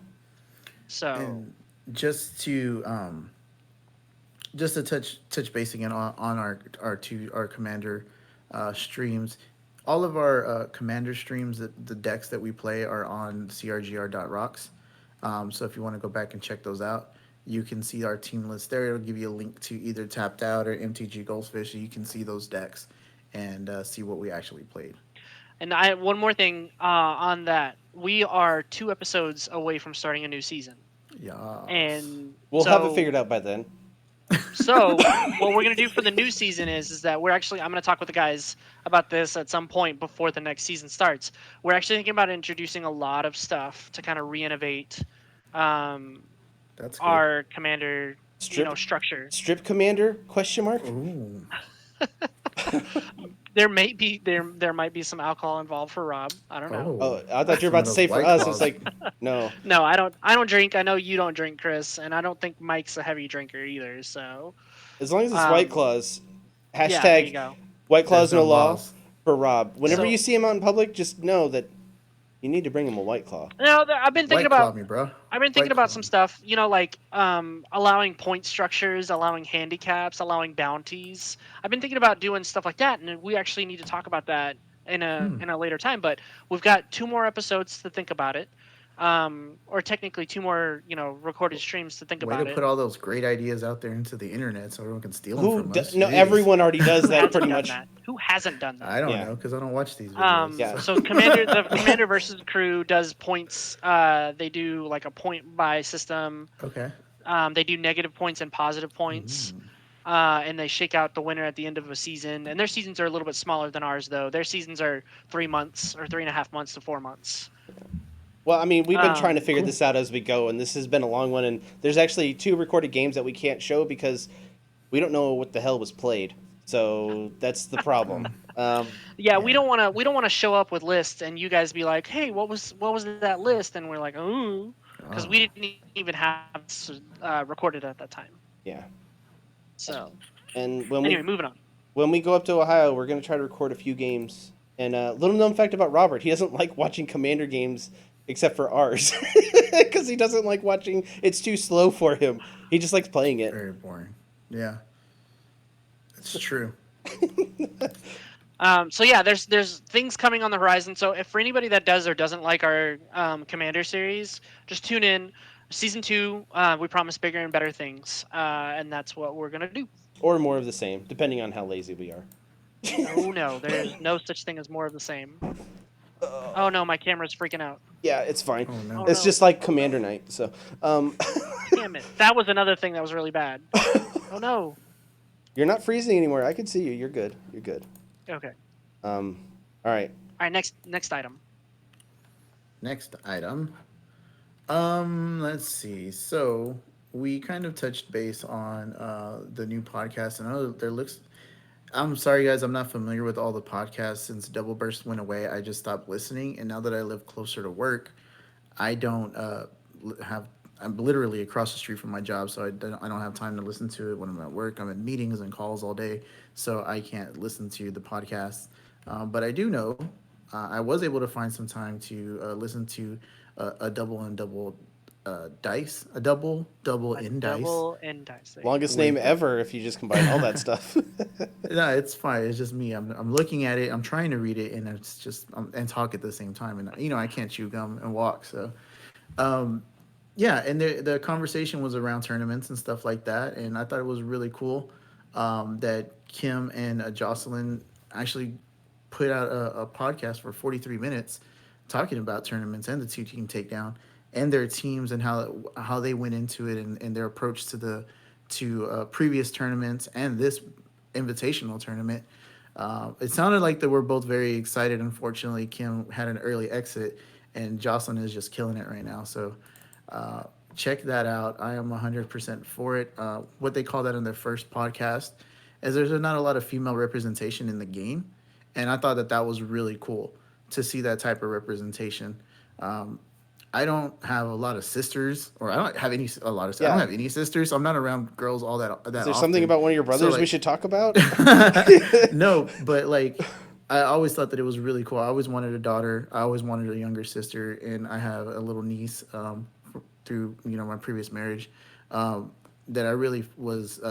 S4: So
S2: And just to touch base again on our commander streams. All of our commander streams, the decks that we play are on crgr.rocks. So if you want to go back and check those out, you can see our team list there. It'll give you a link to either Tapped Out or MTG Goldfish, so you can see those decks and see what we actually played.
S4: and one more thing on that, we are 2 episodes away from starting a new season,
S2: Yeah.
S4: and
S1: We'll have it figured out by then.
S4: So what we're gonna do for the new season is that I'm gonna talk with the guys about this at some point before the next season starts. We're actually thinking about introducing a lot of stuff to kind of re-innovate
S2: That's good.
S4: our commander,
S1: Strip-
S4: structure.
S1: Strip Commander? Question mark.
S2: Ooh.
S4: There might be some alcohol involved for Rob. I don't know.
S1: Oh, I thought you were about to
S2: Some
S1: say
S2: of
S1: for
S2: those
S1: us.
S2: White
S1: It's like, no.
S4: No, I don't drink. I know you don't drink, Chris, and I don't think Mike's a heavy drinker either. So
S1: As long as it's
S4: Um,
S1: White Claws.
S4: yeah, there you
S1: Hashtag
S4: go.
S1: White Claws
S2: There's
S1: no law
S2: laws.
S1: for Rob. Whenever
S4: So-
S1: you see him out in public, just know that you need to bring him a White Claw.
S4: No, I've been thinking
S2: White Claw
S4: about
S2: me, bro.
S4: I've been thinking
S2: White
S4: about
S2: Claw
S4: some
S2: me.
S4: stuff, like allowing point structures, allowing handicaps, allowing bounties. I've been thinking about doing stuff like that, and we actually need to talk about that in a later time. But we've got 2 more episodes to think about it, or technically 2 more recorded streams to think
S2: Way
S4: about
S2: to
S4: it.
S2: put all those great ideas out there into the internet so everyone can steal them
S1: Who?
S2: from
S1: Do,
S2: us.
S1: no,
S2: Jeez.
S1: everyone already does
S4: Who
S1: that
S4: hasn't
S1: pretty
S4: done
S1: much.
S4: that? Who hasn't done that?
S2: I don't
S1: Yeah.
S2: know because I don't watch these videos.
S1: Yeah.
S4: So the Commander versus Crew does points. They do like a point buy system.
S2: Okay.
S4: They do negative points and positive points. And they shake out the winner at the end of a season. And their seasons are a little bit smaller than ours, though. Their seasons are 3 months or 3.5 months to 4 months.
S1: Well, I mean, we've been trying to figure
S2: cool.
S1: this out as we go, and this has been a long one. And there's actually 2 recorded games that we can't show because we don't know what the hell was played. So that's the problem.
S4: Yeah, we don't want to show up with lists and you guys be like, "Hey, what was that list?" And we're like, "Oh," because we didn't even have recorded at that time.
S1: Yeah.
S4: So
S1: And when
S4: anyway, moving on.
S1: when we go up to Ohio, we're going to try to record a few games. And little known fact about Robert, he doesn't like watching Commander games except for ours. Because he doesn't like watching, it's too slow for him. He just likes playing it.
S2: Very boring. Yeah. It's true.
S4: So yeah, there's things coming on the horizon. So if for anybody that does or doesn't like our Commander series, just tune in. Season 2, we promise bigger and better things, and that's what we're gonna do.
S1: Or more of the same, depending on how lazy we are.
S4: Oh no, there's no such thing as more of the same. Oh no, my camera's freaking out.
S1: Yeah, it's fine.
S2: Oh, no.
S4: Oh,
S1: It's
S4: no.
S1: just like Commander Night. So,
S4: Damn it, that was another thing that was really bad. Oh no.
S1: you're not freezing anymore. I can see you. You're good. You're good.
S4: Okay.
S1: All right.
S4: All right, next item.
S2: Next item. Let's see. So we kind of touched base on the new podcast, and there looks. I'm sorry, guys. I'm not familiar with all the podcasts since Double Burst went away. I just stopped listening, and now that I live closer to work, I don't have. I'm literally across the street from my job, so I don't have time to listen to it when I'm at work. I'm in meetings and calls all day, so I can't listen to the podcast. But I do know I was able to find some time to listen to a double and double dice, a double in dice.
S4: Double and dice. There you go.
S1: Longest name ever if you just combine all that stuff.
S2: No, it's fine. It's just me. I'm looking at it. I'm trying to read it, and it's just and talk at the same time. And I can't chew gum and walk. So, yeah. And the conversation was around tournaments and stuff like that. And I thought it was really cool that Kim and Jocelyn actually put out a podcast for 43 minutes talking about tournaments and the 2-team takedown and their teams and how they went into it and their approach to previous tournaments and this invitational tournament. It sounded like they were both very excited. Unfortunately, Kim had an early exit, and Jocelyn is just killing it right now. So check that out. I am 100% for it. What they call that in their first podcast is there's not a lot of female representation in the game, and I thought that was really cool to see that type of representation. I don't have a lot of sisters, or I don't have any a lot of. I
S1: Yeah.
S2: don't have any sisters, so I'm not around girls all that
S1: Is
S2: that
S1: there something
S2: often.
S1: about one of your
S2: So
S1: brothers we
S2: like,
S1: should talk about?
S2: no, but like, I always thought that it was really cool. I always wanted a daughter. I always wanted a younger sister, and I have a little niece through my previous marriage that I really was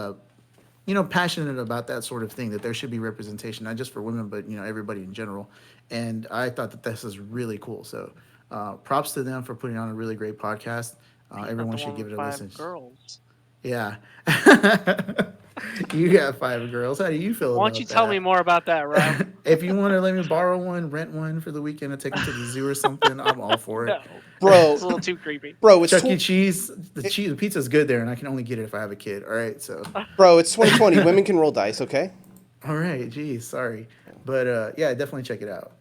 S2: passionate about that sort of thing. That there should be representation, not just for women, but everybody in general. And I thought that this is really cool. So, props to them for putting on a really great podcast.
S4: He's not
S2: Everyone
S4: the
S2: should
S4: one
S2: give it
S4: with
S2: a
S4: 5
S2: listen.
S4: girls.
S2: Yeah. You got 5 girls. How do you feel
S4: Why
S2: about
S4: don't you tell me
S2: that?
S4: more about that, Rob?
S2: If you want to let me borrow one, rent one for the weekend and take them to the zoo or something, I'm all for it.
S4: No,
S1: Bro,
S4: it's a little too creepy.
S1: bro, it's
S2: Chuck E. Cheese, the pizza's good there, and I can only get it if I have a kid. All right, so
S1: bro, it's 2020. Women can roll dice, okay?
S2: all right, geez, sorry, but yeah, definitely check it out.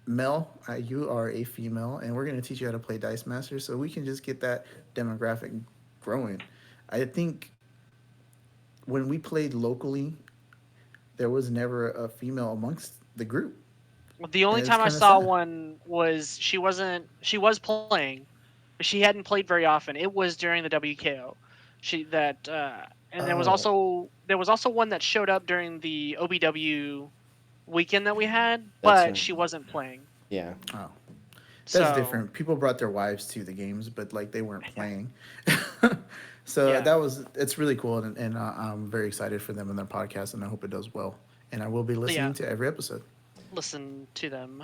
S2: Mel, you are a female, and we're gonna teach you how to play Dice Master, so we can just get that demographic growing. I think when we played locally, there was never a female amongst the group,
S4: The only
S2: and it's
S4: time I
S2: kind of
S4: saw
S2: sad.
S4: one was she was playing, but she hadn't played very often. It was during the WKO. And
S2: Oh,
S4: there was also one that showed up during the OBW weekend that we had,
S1: That's
S4: but
S1: right.
S4: she wasn't playing.
S1: Yeah.
S2: oh, that's
S4: So
S2: different. People brought their wives to the games, but like they weren't playing. So
S4: yeah,
S2: it's really cool, and I'm very excited for them and their podcast, and I hope it does well. And I will be
S4: yeah.
S2: listening to every episode.
S4: Listen to them.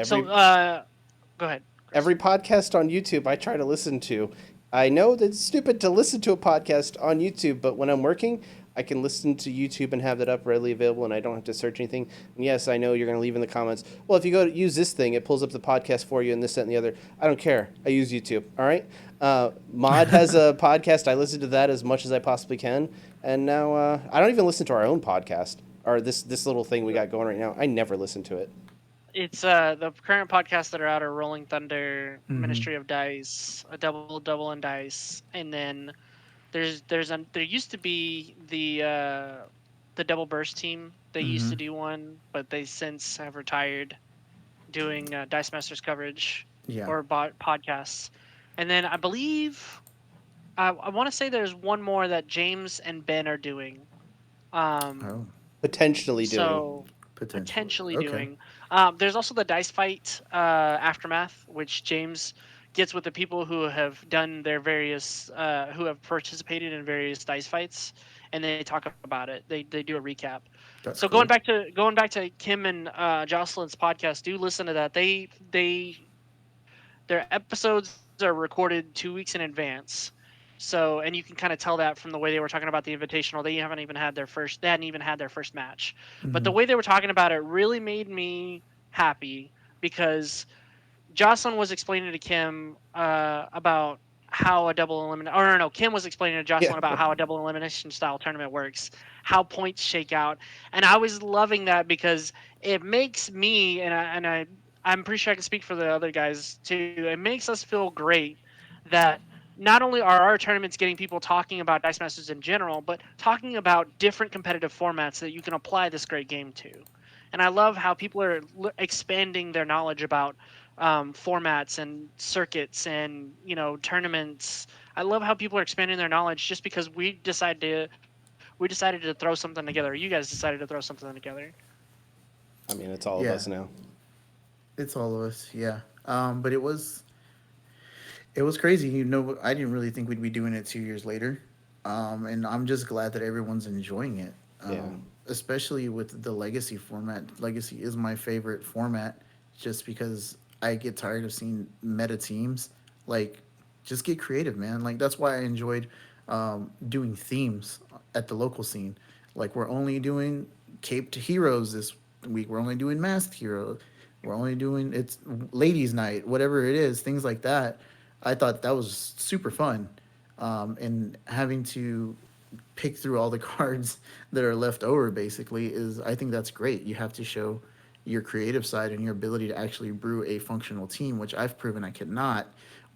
S4: So
S1: Every
S4: go ahead, Chris.
S1: every podcast on YouTube I try to listen to. I know that it's stupid to listen to a podcast on YouTube, but when I'm working, I can listen to YouTube and have that up readily available, and I don't have to search anything. And yes, I know you're going to leave in the comments, well, if you go to use this thing, it pulls up the podcast for you and this, that, and the other. I don't care. I use YouTube, all right? Mod has a podcast. I listen to that as much as I possibly can. And now I don't even listen to our own podcast, or this little thing we got going right now. I never listen to it.
S4: It's the current podcasts that are out are Rolling Thunder,
S2: Hmm.
S4: Ministry of Dice, a double and dice, and then there used to be the Double Burst team. They used
S2: Hmm.
S4: to do one, but they since have retired doing Dice Masters coverage
S2: Yeah.
S4: or podcasts. And then I believe I want to say there's one more that James and Ben are doing. Um,
S2: Oh,
S1: Potentially doing.
S4: so
S2: potentially.
S4: potentially
S2: Okay.
S4: doing. There's also the Dice Fight Aftermath, which James gets with the people who have done their various, who have participated in various dice fights, and they talk about it. They do a recap.
S2: That's
S4: So
S2: cool.
S4: going back to Kim and Jocelyn's podcast, do listen to that. Their episodes are recorded 2 weeks in advance. So, and you can kind of tell that from the way they were talking about the invitational. They hadn't even had their first match. But the
S2: Hmm.
S4: way they were talking about it really made me happy because Jocelyn was explaining to Kim about how a double elimination, or no, Kim was explaining to
S1: Yeah.
S4: Jocelyn about how a double elimination style tournament works, how points shake out, and I was loving that because it makes me I'm pretty sure I can speak for the other guys too. It makes us feel great that not only are our tournaments getting people talking about Dice Masters in general, but talking about different competitive formats that you can apply this great game to. And I love how people are expanding their knowledge about formats and circuits and tournaments. I love how people are expanding their knowledge just because we decided to throw something together. You guys decided to throw something together.
S1: I mean, it's all of
S2: Yeah,
S1: us now.
S2: it's all of us. Yeah. But it was crazy. I didn't really think we'd be doing it 2 years later. And I'm just glad that everyone's enjoying it.
S1: Yeah.
S2: Especially with the legacy format. Legacy is my favorite format just because I get tired of seeing meta teams. Like, just get creative, man. Like, that's why I enjoyed doing themes at the local scene. Like, we're only doing caped heroes this week. We're only doing masked heroes. We're only doing it's ladies' night, whatever it is, things like that. I thought that was super fun, and having to pick through all the cards that are left over basically is I think that's great. You have to show your creative side and your ability to actually brew a functional team, which I've proven I cannot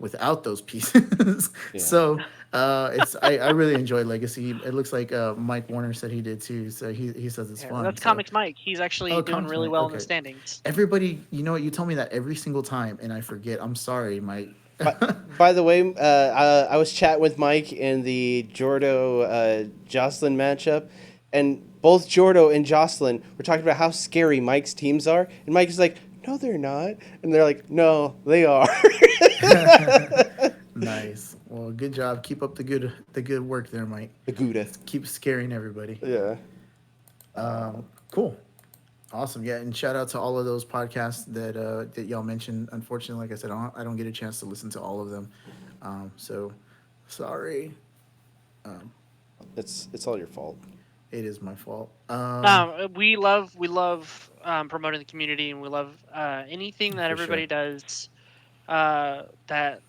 S2: without those pieces.
S1: Yeah.
S2: So I really enjoy Legacy. It looks like Mike Warner said he did too. So he says it's
S4: Yeah,
S2: fun.
S4: that's
S2: So
S4: Comics Mike. He's actually
S2: oh,
S4: doing
S2: Comics
S4: really
S2: Mike.
S4: well in the
S2: Okay.
S4: standings.
S2: Everybody, you know what? You tell me that every single time, and I forget. I'm sorry, Mike.
S1: By the way, I was chatting with Mike in the Jordo Jocelyn matchup, and both Jordo and Jocelyn were talking about how scary Mike's teams are, and Mike is like, "No, they're not," and they're like, "No, they are."
S2: Nice. Well, good job. Keep up the good work there, Mike.
S1: The Gouda.
S2: Keep scaring everybody.
S1: Yeah.
S2: Cool. Awesome. Yeah, and shout out to all of those podcasts that y'all mentioned. Unfortunately, like I said, I don't get a chance to listen to all of them. So sorry.
S1: It's all your fault.
S2: It is my fault.
S4: We love promoting the community, and we love anything that
S2: For
S4: everybody
S2: sure.
S4: does that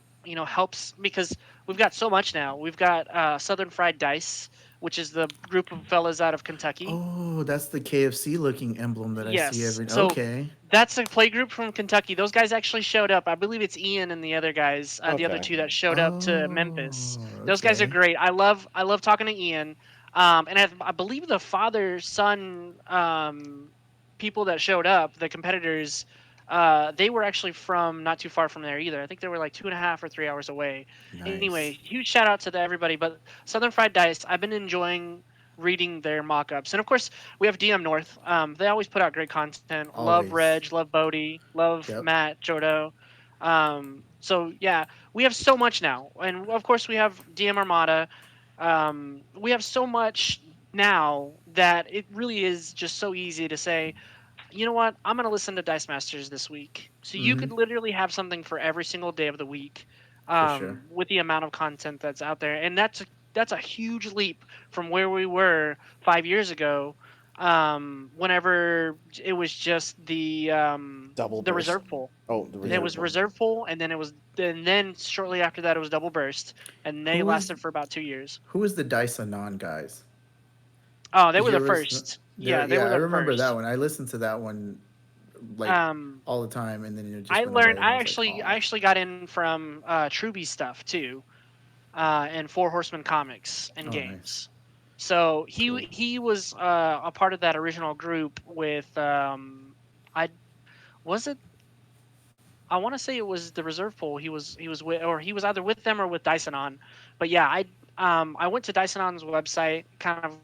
S4: helps, because we've got so much now. We've got Southern Fried Dice, which is the group of fellas out of Kentucky.
S2: Oh, that's the KFC looking emblem that I see
S4: Yes,
S2: every.
S4: so
S2: Okay.
S4: that's a play group from Kentucky. Those guys actually showed up. I believe it's Ian and the other guys, the other
S1: Okay.
S4: two that showed up to Memphis.
S2: Oh,
S4: Those guys are
S2: okay.
S4: great. I love talking to Ian. And I believe the father son people that showed up, the competitors, they were actually from not too far from there either. I think they were like 2.5 or 3 hours away. Anyway,
S2: Nice.
S4: huge shout out to everybody. But Southern Fried Dice, I've been enjoying reading their mock-ups, and of course we have DM North. They always put out great content. Love
S2: Always.
S4: Reg, love Bodie, love
S2: Yep.
S4: Matt, Jodo. So yeah, we have so much now, and of course we have DM Armada. We have so much now that it really is just so easy to say, you know what, I'm going to listen to Dice Masters this week. So you
S2: Mm-hmm.
S4: could literally have something for every single day of the week,
S2: For sure.
S4: with the amount of content that's out there. And that's a huge leap from where we were 5 years ago, whenever it was just
S1: Double
S4: the
S1: burst.
S4: reserve pool.
S1: Oh, the
S4: And it
S1: reserve
S4: was
S1: one.
S4: reserve pool, and then shortly after that it was double burst, and they
S2: Who is
S4: lasted for about 2 years.
S2: who is the Dice Anon guys?
S4: Oh, they
S2: Did
S4: were
S2: you
S4: the
S2: ever listen?
S4: first.
S2: There,
S4: Yeah, they
S2: yeah,
S4: were
S2: I
S4: the
S2: remember that
S4: first.
S2: one. I listened to that one like
S4: Um,
S2: all the time, and then it just
S4: I
S2: went away,
S4: learned.
S2: and I
S4: I
S2: was like,
S4: actually,
S2: oh,
S4: I actually got in from Truby stuff too, and Four Horsemen comics and
S2: oh, nice,
S4: games. So he
S2: cool.
S4: he was a part of that original group with I was it. I want to say it was the reserve pool. He was with, or he was either with them or with Dysonon. But yeah, I went to Dysonon's website, kind of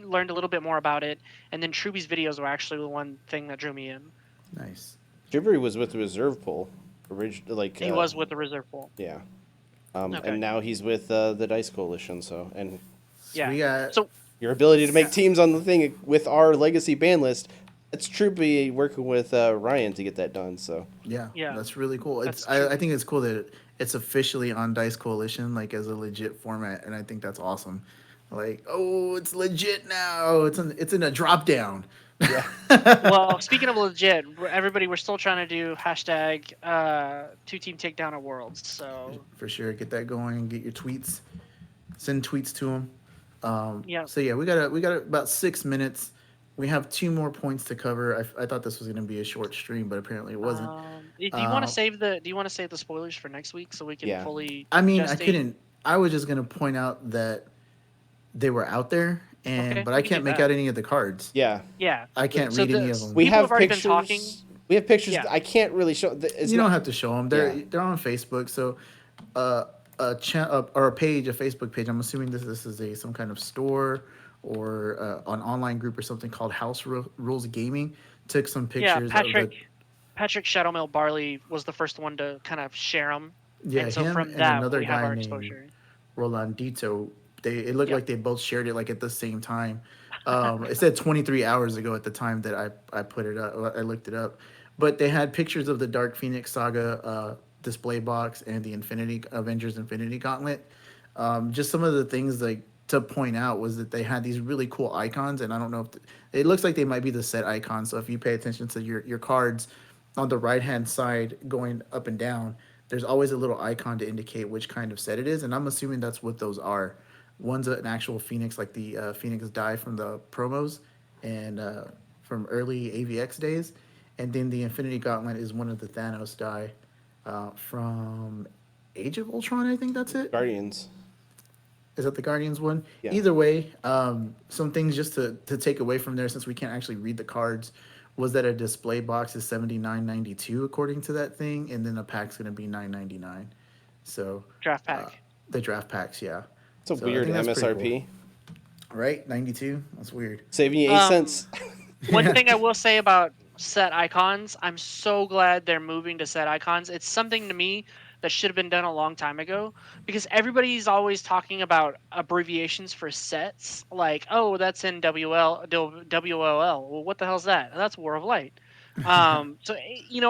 S4: learned a little bit more about it, and then Truby's videos were actually the one thing that drew me in.
S2: Nice.
S1: Shivery was with the reserve pool,
S4: He was with the reserve pool.
S1: yeah.
S4: Okay.
S1: And now he's with the Dice Coalition. So, and
S2: So
S4: Yeah.
S2: we got
S4: So
S1: your ability to make
S2: yeah,
S1: teams on the thing with our legacy ban list, it's Troopy working with Ryan to get that done. So,
S2: yeah,
S4: yeah,
S2: that's really cool.
S4: that's
S2: I
S4: true.
S2: think it's cool that it's officially on Dice Coalition, like as a legit format, and I think that's awesome. Like, oh, it's legit now. It's in a drop down.
S1: yeah.
S4: Well, speaking of legit, everybody, we're still trying to do hashtag two team takedown at Worlds. So
S2: For sure, get that going. Get your tweets. Send tweets to them.
S4: yeah.
S2: So yeah, we got about 6 minutes. We have two more points to cover. I thought this was gonna be a short stream, but apparently it wasn't.
S4: Do you want to
S2: Uh,
S4: save the spoilers for next week so we can
S1: Yeah.
S4: fully
S2: I mean, I
S4: gestate?
S2: couldn't. I was just gonna point out that they were out there,
S4: Okay,
S2: but I
S4: we can do
S2: can't make
S4: that.
S2: out any of the cards.
S1: Yeah.
S4: Yeah.
S2: I can't
S4: So
S2: read any of
S1: We
S2: them.
S4: people
S1: have
S4: have already been talking.
S1: pictures. We have pictures.
S4: Yeah.
S1: I can't really show. It's
S2: You
S1: not,
S2: don't have to show them. They're
S1: Yeah.
S2: they're on Facebook. So, or a page, a Facebook page. I'm assuming this is some kind of store or an online group or something called Rules Gaming. Took some
S4: Yeah,
S2: pictures of the
S4: Patrick Shadowmill Barley was the first one to kind of share them,
S2: yeah
S4: and so
S2: him
S4: from
S2: and
S4: that
S2: another
S4: we have
S2: guy
S4: our
S2: named
S4: exposure.
S2: Rolandito. It looked
S4: Yeah.
S2: like they both shared it like at the same time. It said 23 hours ago at the time that I put it up. I looked it up, but they had pictures of the Dark Phoenix Saga display box and the Infinity Avengers Infinity Gauntlet. Just some of the things like to point out was that they had these really cool icons, and I don't know if it looks like they might be the set icons. So if you pay attention to your cards on the right hand side going up and down, there's always a little icon to indicate which kind of set it is, and I'm assuming that's what those are. One's an actual Phoenix, like the Phoenix die from the promos and from early AVX days, and then the Infinity Gauntlet is one of the Thanos die from Age of Ultron. I think that's it.
S1: Guardians.
S2: Is that the Guardians one?
S1: Yeah.
S2: Either way, some things just to take away from there, since we can't actually read the cards, was that a display box is $79.92 according to that thing, and then a pack's gonna be $9.99. So
S4: Draft
S2: uh,
S4: pack.
S2: the draft packs, yeah.
S1: It's a
S2: So I
S1: weird
S2: think that's pretty
S1: MSRP.
S2: cool. Right? 92. That's weird.
S1: Saving you 8 cents.
S4: Um, One thing I will say about set icons, I'm so glad they're moving to set icons. It's something to me that should have been done a long time ago because everybody's always talking about abbreviations for sets, like, oh, that's in WOL. Well, what the hell's that? That's War of Light. So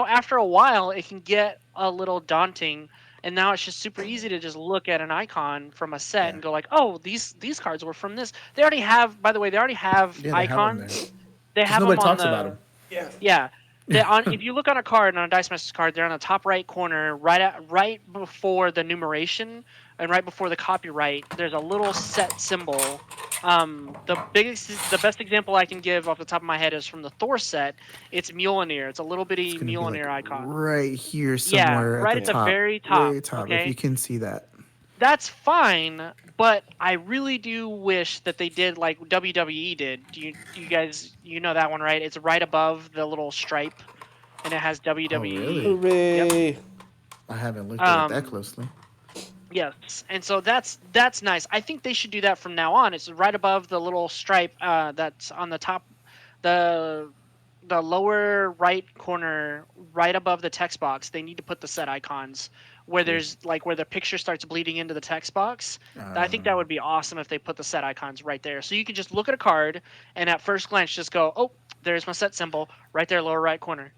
S4: after a while, it can get a little daunting. And now it's just super easy to just look at an icon from a set
S2: Yeah.
S4: and go like, oh, these cards were from this. They already have, by the way, they already have
S2: Yeah, they have them there.
S4: icons. They
S2: Just
S4: have
S2: nobody
S4: them on
S2: talks about
S4: the
S2: them.
S4: yeah. They on if you look on a card, on a Dice Masters card, they're on the top right corner, right before the numeration and right before the copyright. There's a little set symbol. The best example I can give off the top of my head is from the Thor set. It's Mjolnir. It's a little
S2: It's
S4: bitty
S2: going to be like
S4: Mjolnir icon.
S2: right here
S4: Yeah,
S2: somewhere at
S4: right
S2: the
S4: at the
S2: top.
S4: very top.
S2: Way top, if
S4: Okay,
S2: you can see that.
S4: that's fine, but I really do wish that they did like WWE did. Do you guys know that one, right? It's right above the little stripe, and it has WWE.
S2: really?
S4: Yep.
S1: Hooray!
S2: I haven't looked at it that
S4: Um.
S2: closely.
S4: Yes, and so that's nice. I think they should do that from now on. It's right above the little stripe that's on the top, the the lower right corner, right above the text box. They need to put the set icons where there's like where the picture starts bleeding into the text box. I think that would be awesome if they put the set icons right there. So you can just look at a card and at first glance just go, oh, there's my set symbol right there, lower right corner.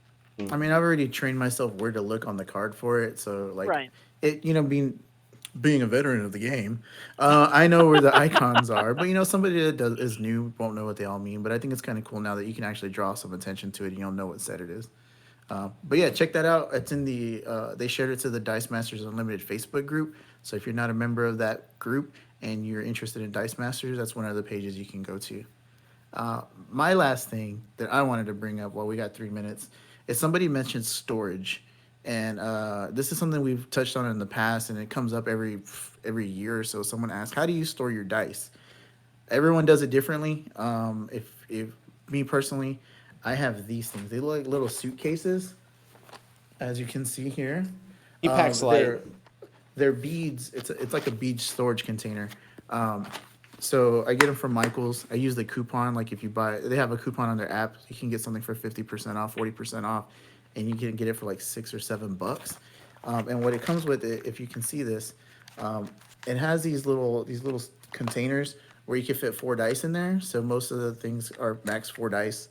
S2: I mean, I've already trained myself where to look on the card for it. So, like,
S4: Right.
S2: it, being a veteran of the game, I know where the icons are. But somebody that is new won't know what they all mean. But I think it's kind of cool now that you can actually draw some attention to it and you'll know what set it is. But yeah, check that out. It's in the they shared it to the Dice Masters Unlimited Facebook group. So if you're not a member of that group and you're interested in Dice Masters, that's one of the pages you can go to. My last thing that I wanted to bring up while we got 3 minutes is somebody mentioned storage, and this is something we've touched on in the past, and it comes up every year or so. Someone asks, "How do you store your dice?" Everyone does it differently. If me personally, I have these things. They look like little suitcases, as you can see here.
S1: He packs light.
S2: They're beads. It's like a bead storage container. So I get them from Michaels. I use the coupon. Like if you buy, they have a coupon on their app. You can get something for 50% off, 40% off, and you can get it for like $6 or $7. And what it comes with, if you can see this, it has these little containers where you can fit 4 dice in there. So most of the things are max 4 dice.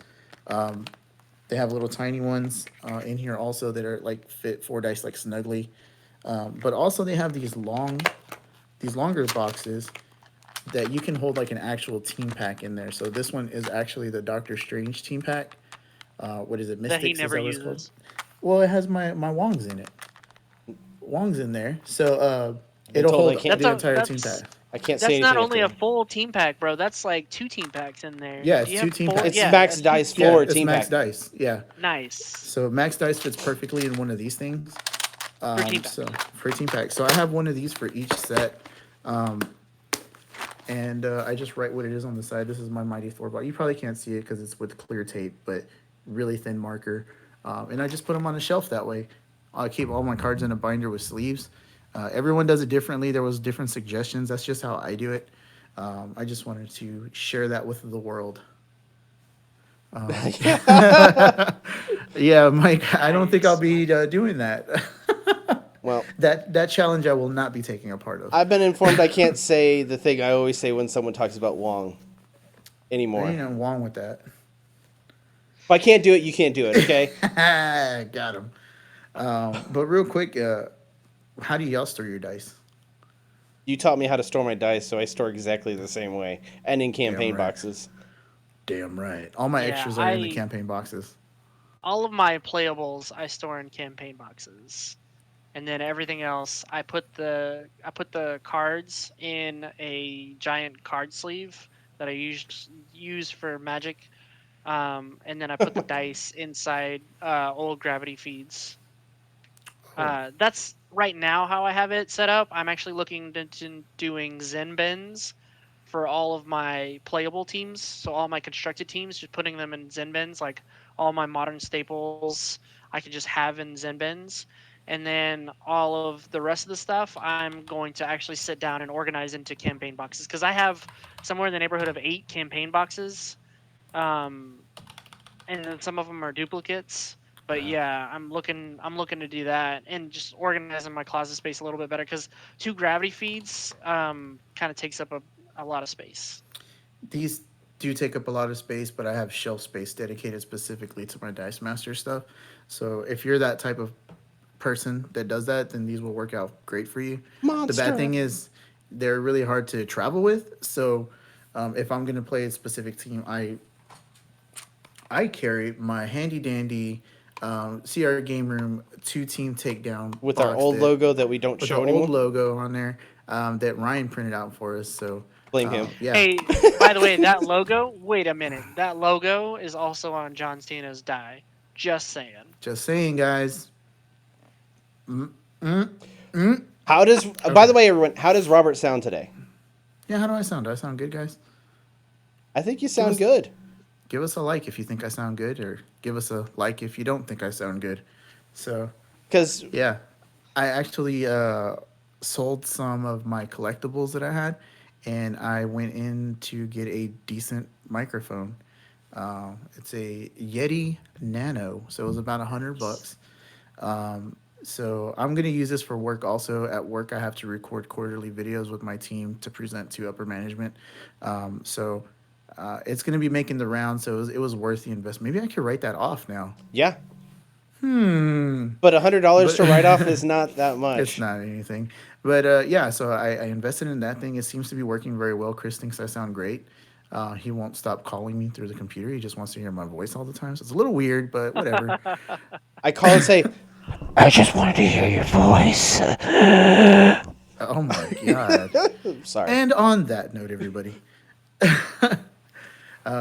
S2: They have little tiny ones in here also that are like fit 4 dice like snugly. But also they have these longer boxes that you can hold like an actual team pack in there. So this one is actually the Doctor Strange team pack. What is it?
S4: That he
S2: Mystics,
S4: never
S2: is that what it's called?
S4: uses.
S2: Well, it has my Wongs in it. Wong's in there. So it'll
S1: told I
S2: hold
S1: can't-
S2: the entire team pack.
S1: I can't say
S4: That's
S1: anything.
S4: not only a
S1: after.
S4: full team pack, bro. That's like 2 team packs in there.
S2: Yeah,
S4: Do
S2: it's
S4: you
S2: 2
S4: have
S2: team
S4: 4?
S2: packs.
S1: It's
S4: Yeah,
S1: max
S4: that's
S1: dice
S2: Yeah,
S1: for
S2: it's
S1: team
S2: max
S1: pack.
S2: dice. Yeah.
S4: nice.
S2: So max dice fits perfectly in one of these things.
S4: team pack.
S2: So for team pack. So I have one of these for each set. And I just write what it is on the side. This is my Mighty Thor box. You probably can't see it because it's with clear tape, but really thin marker. And I just put them on a shelf that way. I keep all my cards in a binder with sleeves. Everyone does it differently. There was different suggestions. That's just how I do it. I just wanted to share that with the world. Yeah, Mike, I don't think I'll be doing that.
S1: Well,
S2: That challenge I will not be taking a part of.
S1: I've been informed I can't say the thing I always say when someone talks about Wong anymore.
S2: There ain't nothing wrong with that.
S1: If I can't do it, you can't do it, okay?
S2: Got him. But real quick, how do y'all store your dice?
S1: You taught me how to store my dice, so I store exactly the same way. And in campaign
S2: right.
S1: boxes.
S2: Damn right. All my
S4: Yeah,
S2: extras are in the
S4: I-
S2: campaign boxes.
S4: All of my playables I store in campaign boxes. And then everything else, I put the cards in a giant card sleeve that I use for Magic, and then I put the dice inside old gravity feeds. That's right now how I have it set up. I'm actually looking into doing Zen bins for all of my playable teams. So all my constructed teams, just putting them in Zen bins, like all my modern staples, I could just have in Zen bins. and then all of the rest of the stuff I'm going to actually sit down and organize into campaign boxes, because I have somewhere in the neighborhood of 8 campaign boxes, and then some of them are duplicates. But yeah, I'm looking to do that and just organizing my closet space a little bit better, because 2 gravity feeds kind of takes up a lot of space.
S2: These do take up a lot of space, but I have shelf space dedicated specifically to my Dice Master stuff. So if you're that type of person that does that, then these will work out great for you. The
S1: Monster.
S2: bad thing is they're really hard to travel with. So if I'm going to play a specific team, I carry my handy dandy CR Game Room 2-team takedown
S1: With our
S2: box
S1: old logo that we don't
S2: with
S1: show
S2: our
S1: anymore.
S2: old logo on there that Ryan printed out for us. So
S1: Blame him.
S2: Yeah.
S4: Hey, by the way, that logo, wait a minute. That logo is also on John Cena's die. Just saying.
S2: Just saying, guys.
S1: How does? By the way, everyone, how does Robert sound today?
S2: Yeah, how do I sound? Do I sound good, guys?
S1: I think you sound
S2: us-
S1: good.
S2: Give us a like if you think I sound good, or give us a like if you don't think I sound good. So,
S1: Because
S2: yeah, I actually sold some of my collectibles that I had, and I went in to get a decent microphone. It's a Yeti Nano, so it was about $100. So I'm gonna use this for work also. At work, I have to record quarterly videos with my team to present to upper management. So it's gonna be making the round. So it was worth the investment. Maybe I could write that off now.
S1: yeah. But $100 to write off is not that much.
S2: It's not anything. But yeah, so I invested in that thing. It seems to be working very well. Chris thinks I sound great. He won't stop calling me through the computer. He just wants to hear my voice all the time. So it's a little weird, but whatever.
S1: I call and say, I just wanted to hear your voice.
S2: Oh my God.
S1: Sorry.
S2: And on that note, everybody.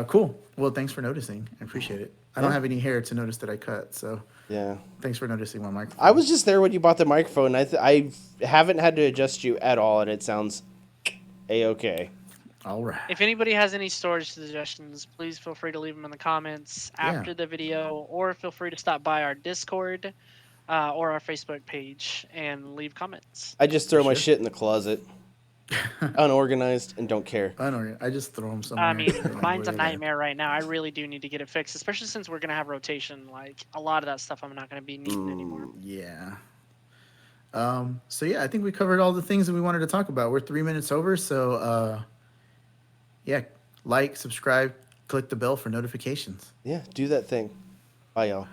S2: Cool. Well, thanks for noticing. I appreciate it. I don't have any hair to notice that I cut. So
S1: Yeah.
S2: thanks for noticing my microphone.
S1: I was just there when you bought the microphone. I haven't had to adjust you at all, and it sounds a-okay.
S2: All right.
S4: If anybody has any storage suggestions, please feel free to leave them in the comments after the video, or feel free to stop by our Discord or our Facebook page and leave comments.
S1: I just throw my
S2: Sure.
S1: shit in the closet. Unorganized and don't care.
S2: I know. I just throw them somewhere.
S4: I mean,
S2: They're like,
S4: mine's a
S2: where they at?
S4: nightmare right now. I really do need to get it fixed, especially since we're going to have rotation. Like, a lot of that stuff I'm not going to be needing anymore.
S2: Yeah. So yeah, I think we covered all the things that we wanted to talk about. We're 3 minutes over, so yeah, like, subscribe, click the bell for notifications.
S1: Yeah, do that thing. Bye, y'all.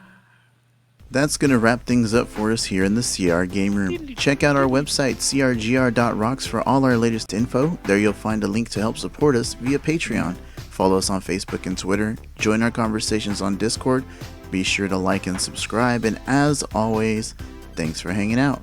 S3: That's going to wrap things up for us here in the CR Game Room. Check out our website, crgr.rocks, for all our latest info. There you'll find a link to help support us via Patreon. Follow us on Facebook and Twitter. Join our conversations on Discord. Be sure to like and subscribe. And as always, thanks for hanging out.